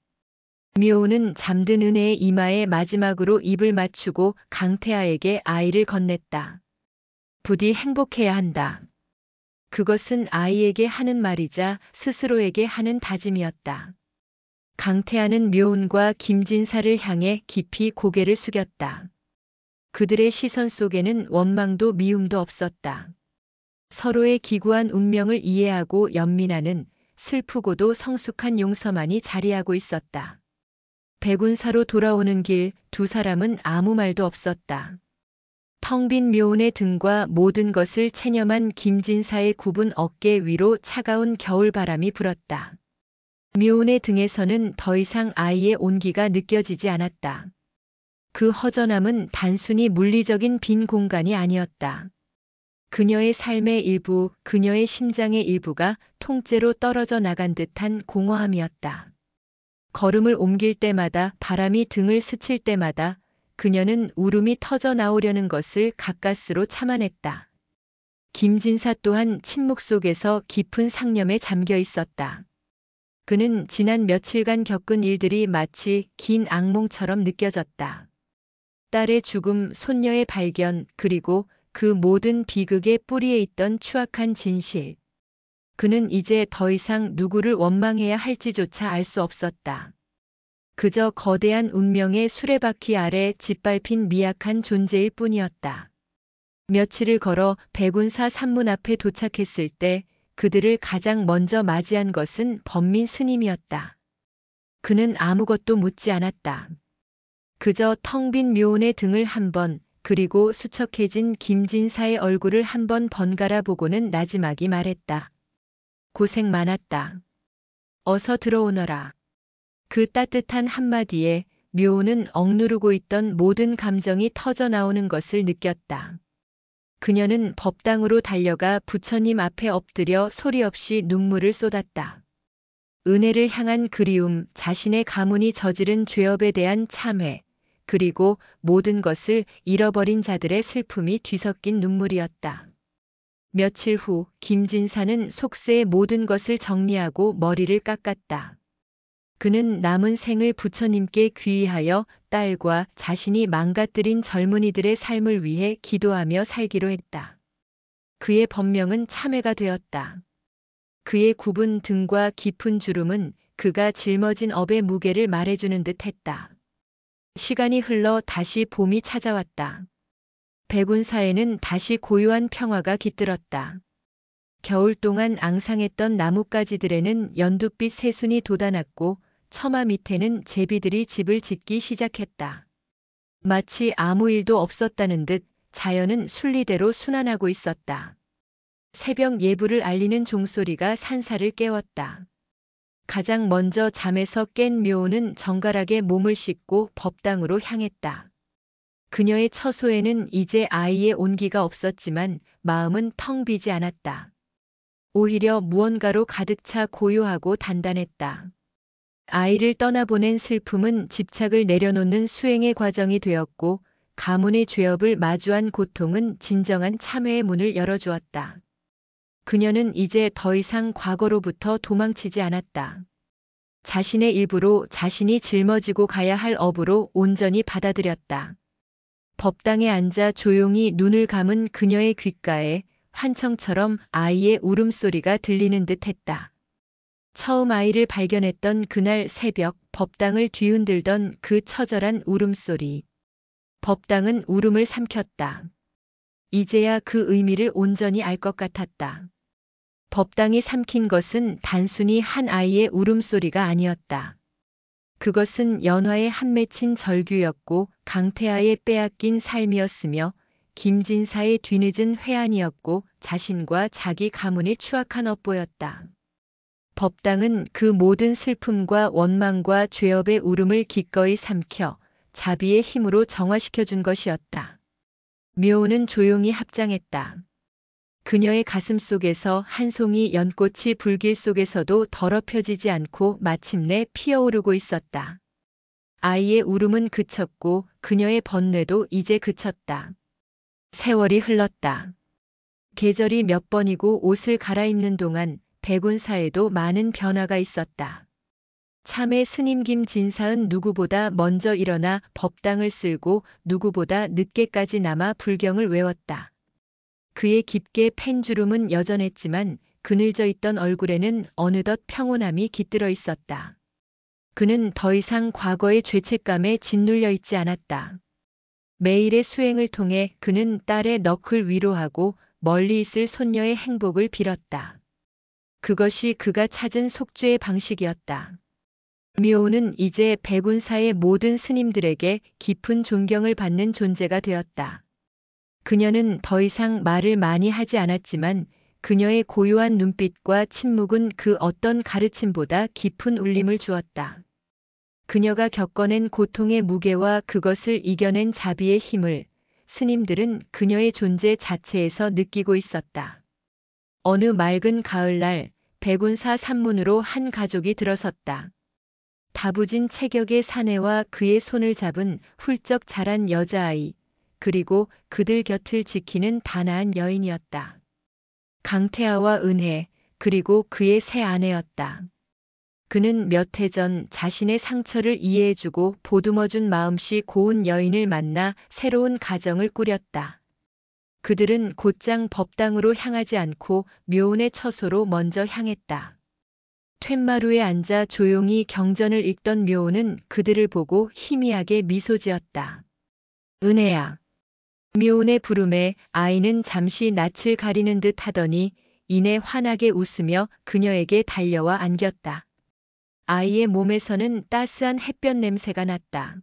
묘는 잠든 은혜의 이마에 마지막으로 입을 맞추고 강태하에게 아이를 건넸다. 부디 행복해야 한다. 그것은 아이에게 하는 말이자 스스로에게 하는 다짐이었다. 강태하는 묘운과 김진사를 향해 깊이 고개를 숙였다. 그들의 시선 속에는 원망도 미움도 없었다. 서로의 기구한 운명을 이해하고 연민하는 슬프고도 성숙한 용서만이 자리하고 있었다. 백운사로 돌아오는 길 두 사람은 아무 말도 없었다. 텅 빈 묘운의 등과 모든 것을 체념한 김진사의 굽은 어깨 위로 차가운 겨울바람이 불었다. 묘운의 등에서는 더 이상 아이의 온기가 느껴지지 않았다. 그 허전함은 단순히 물리적인 빈 공간이 아니었다. 그녀의 삶의 일부, 그녀의 심장의 일부가 통째로 떨어져 나간 듯한 공허함이었다. 걸음을 옮길 때마다, 바람이 등을 스칠 때마다 그녀는 울음이 터져 나오려는 것을 가까스로 참아냈다. 김진사 또한 침묵 속에서 깊은 상념에 잠겨 있었다. 그는 지난 며칠간 겪은 일들이 마치 긴 악몽처럼 느껴졌다. 딸의 죽음, 손녀의 발견, 그리고 그 모든 비극의 뿌리에 있던 추악한 진실. 그는 이제 더 이상 누구를 원망해야 할지조차 알 수 없었다. 그저 거대한 운명의 수레바퀴 아래 짓밟힌 미약한 존재일 뿐이었다. 며칠을 걸어 백운사 산문 앞에 도착했을 때 그들을 가장 먼저 맞이한 것은 범민 스님이었다. 그는 아무것도 묻지 않았다. 그저 텅 빈 묘원의 등을 한 번, 그리고 수척해진 김진사의 얼굴을 한 번 번갈아 보고는 나지막이 말했다. 고생 많았다. 어서 들어오너라. 그 따뜻한 한마디에 묘호는 억누르고 있던 모든 감정이 터져 나오는 것을 느꼈다. 그녀는 법당으로 달려가 부처님 앞에 엎드려 소리 없이 눈물을 쏟았다. 은혜를 향한 그리움, 자신의 가문이 저지른 죄업에 대한 참회, 그리고 모든 것을 잃어버린 자들의 슬픔이 뒤섞인 눈물이었다. 며칠 후 김진사는 속세의 모든 것을 정리하고 머리를 깎았다. 그는 남은 생을 부처님께 귀의하여 딸과 자신이 망가뜨린 젊은이들의 삶을 위해 기도하며 살기로 했다. 그의 법명은 참회가 되었다. 그의 굽은 등과 깊은 주름은 그가 짊어진 업의 무게를 말해주는 듯 했다. 시간이 흘러 다시 봄이 찾아왔다. 백운사에는 다시 고요한 평화가 깃들었다. 겨울 동안 앙상했던 나뭇가지들에는 연두빛 새순이 돋아났고 처마 밑에는 제비들이 집을 짓기 시작했다. 마치 아무 일도 없었다는 듯 자연은 순리대로 순환하고 있었다. 새벽 예불을 알리는 종소리가 산사를 깨웠다. 가장 먼저 잠에서 깬 묘호는 정갈하게 몸을 씻고 법당으로 향했다. 그녀의 처소에는 이제 아이의 온기가 없었지만 마음은 텅 비지 않았다. 오히려 무언가로 가득 차 고요하고 단단했다. 아이를 떠나보낸 슬픔은 집착을 내려놓는 수행의 과정이 되었고 가문의 죄업을 마주한 고통은 진정한 참회의 문을 열어주었다. 그녀는 이제 더 이상 과거로부터 도망치지 않았다. 자신의 일부로 자신이 짊어지고 가야 할 업으로 온전히 받아들였다. 법당에 앉아 조용히 눈을 감은 그녀의 귓가에 환청처럼 아이의 울음소리가 들리는 듯 했다. 처음 아이를 발견했던 그날 새벽 법당을 뒤흔들던 그 처절한 울음소리. 법당은 울음을 삼켰다. 이제야 그 의미를 온전히 알 것 같았다. 법당이 삼킨 것은 단순히 한 아이의 울음소리가 아니었다. 그것은 연화에 한 맺힌 절규였고 강태하에 빼앗긴 삶이었으며 김진사의 뒤늦은 회한이었고 자신과 자기 가문이 추악한 업보였다. 법당은 그 모든 슬픔과 원망과 죄업의 울음을 기꺼이 삼켜 자비의 힘으로 정화시켜준 것이었다. 묘호는 조용히 합장했다. 그녀의 가슴 속에서 한 송이 연꽃이 불길 속에서도 더럽혀지지 않고 마침내 피어오르고 있었다. 아이의 울음은 그쳤고 그녀의 번뇌도 이제 그쳤다. 세월이 흘렀다. 계절이 몇 번이고 옷을 갈아입는 동안 백운사에도 많은 변화가 있었다. 참회 스님 김진사은 누구보다 먼저 일어나 법당을 쓸고 누구보다 늦게까지 남아 불경을 외웠다. 그의 깊게 팬 주름은 여전했지만 그늘져 있던 얼굴에는 어느덧 평온함이 깃들어 있었다. 그는 더 이상 과거의 죄책감에 짓눌려 있지 않았다. 매일의 수행을 통해 그는 딸의 넋을 위로하고 멀리 있을 손녀의 행복을 빌었다. 그것이 그가 찾은 속죄의 방식이었다. 묘호는 이제 백운사의 모든 스님들에게 깊은 존경을 받는 존재가 되었다. 그녀는 더 이상 말을 많이 하지 않았지만 그녀의 고요한 눈빛과 침묵은 그 어떤 가르침보다 깊은 울림을 주었다. 그녀가 겪어낸 고통의 무게와 그것을 이겨낸 자비의 힘을 스님들은 그녀의 존재 자체에서 느끼고 있었다. 어느 맑은 가을날 백운사 산문으로 한 가족이 들어섰다. 다부진 체격의 사내와 그의 손을 잡은 훌쩍 자란 여자아이, 그리고 그들 곁을 지키는 단아한 여인이었다. 강태하와 은혜, 그리고 그의 새 아내였다. 그는 몇 해 전 자신의 상처를 이해해주고 보듬어준 마음씨 고운 여인을 만나 새로운 가정을 꾸렸다. 그들은 곧장 법당으로 향하지 않고 묘원의 처소로 먼저 향했다. 툇마루에 앉아 조용히 경전을 읽던 묘호는 그들을 보고 희미하게 미소 지었다. 은혜야. 묘혼의 부름에 아이는 잠시 낯을 가리는 듯 하더니 이내 환하게 웃으며 그녀에게 달려와 안겼다. 아이의 몸에서는 따스한 햇볕 냄새가 났다.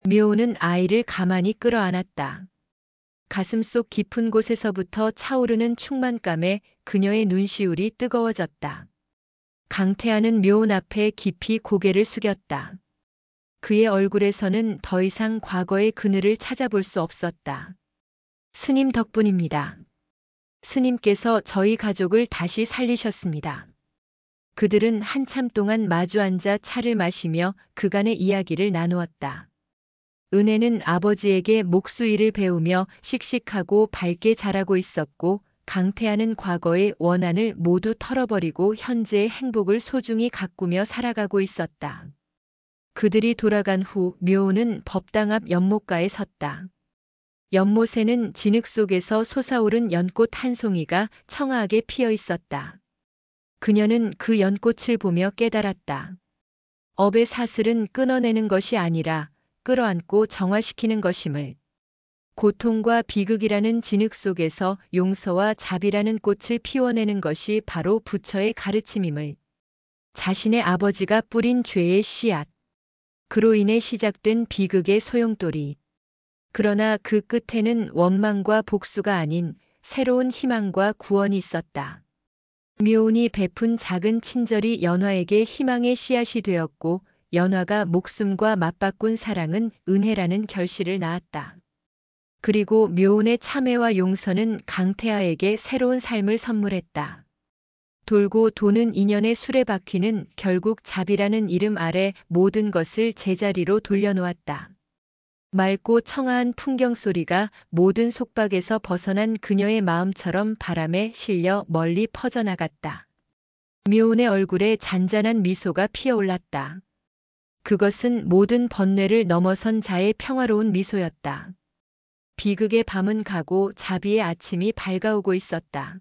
묘는 아이를 가만히 끌어안았다. 가슴속 깊은 곳에서부터 차오르는 충만감에 그녀의 눈시울이 뜨거워졌다. 강태하는 묘 앞에 깊이 고개를 숙였다. 그의 얼굴에서는 더 이상 과거의 그늘을 찾아볼 수 없었다. 스님 덕분입니다. 스님께서 저희 가족을 다시 살리셨습니다. 그들은 한참 동안 마주 앉아 차를 마시며 그간의 이야기를 나누었다. 은혜는 아버지에게 목수일을 배우며 씩씩하고 밝게 자라고 있었고, 강태하는 과거의 원한을 모두 털어버리고 현재의 행복을 소중히 가꾸며 살아가고 있었다. 그들이 돌아간 후 묘는 법당 앞 연못가에 섰다. 연못에는 진흙 속에서 솟아오른 연꽃 한 송이가 청아하게 피어 있었다. 그녀는 그 연꽃을 보며 깨달았다. 업의 사슬은 끊어내는 것이 아니라 끌어안고 정화시키는 것임을. 고통과 비극이라는 진흙 속에서 용서와 자비라는 꽃을 피워내는 것이 바로 부처의 가르침임을. 자신의 아버지가 뿌린 죄의 씨앗. 그로 인해 시작된 비극의 소용돌이. 그러나 그 끝에는 원망과 복수가 아닌 새로운 희망과 구원이 있었다. 묘운이 베푼 작은 친절이 연화에게 희망의 씨앗이 되었고, 연화가 목숨과 맞바꾼 사랑은 은혜라는 결실을 낳았다. 그리고 묘운의 참회와 용서는 강태하에게 새로운 삶을 선물했다. 돌고 도는 인연의 수레바퀴는 결국 자비라는 이름 아래 모든 것을 제자리로 돌려놓았다. 맑고 청아한 풍경 소리가 모든 속박에서 벗어난 그녀의 마음처럼 바람에 실려 멀리 퍼져나갔다. 묘운의 얼굴에 잔잔한 미소가 피어올랐다. 그것은 모든 번뇌를 넘어선 자의 평화로운 미소였다. 비극의 밤은 가고 자비의 아침이 밝아오고 있었다.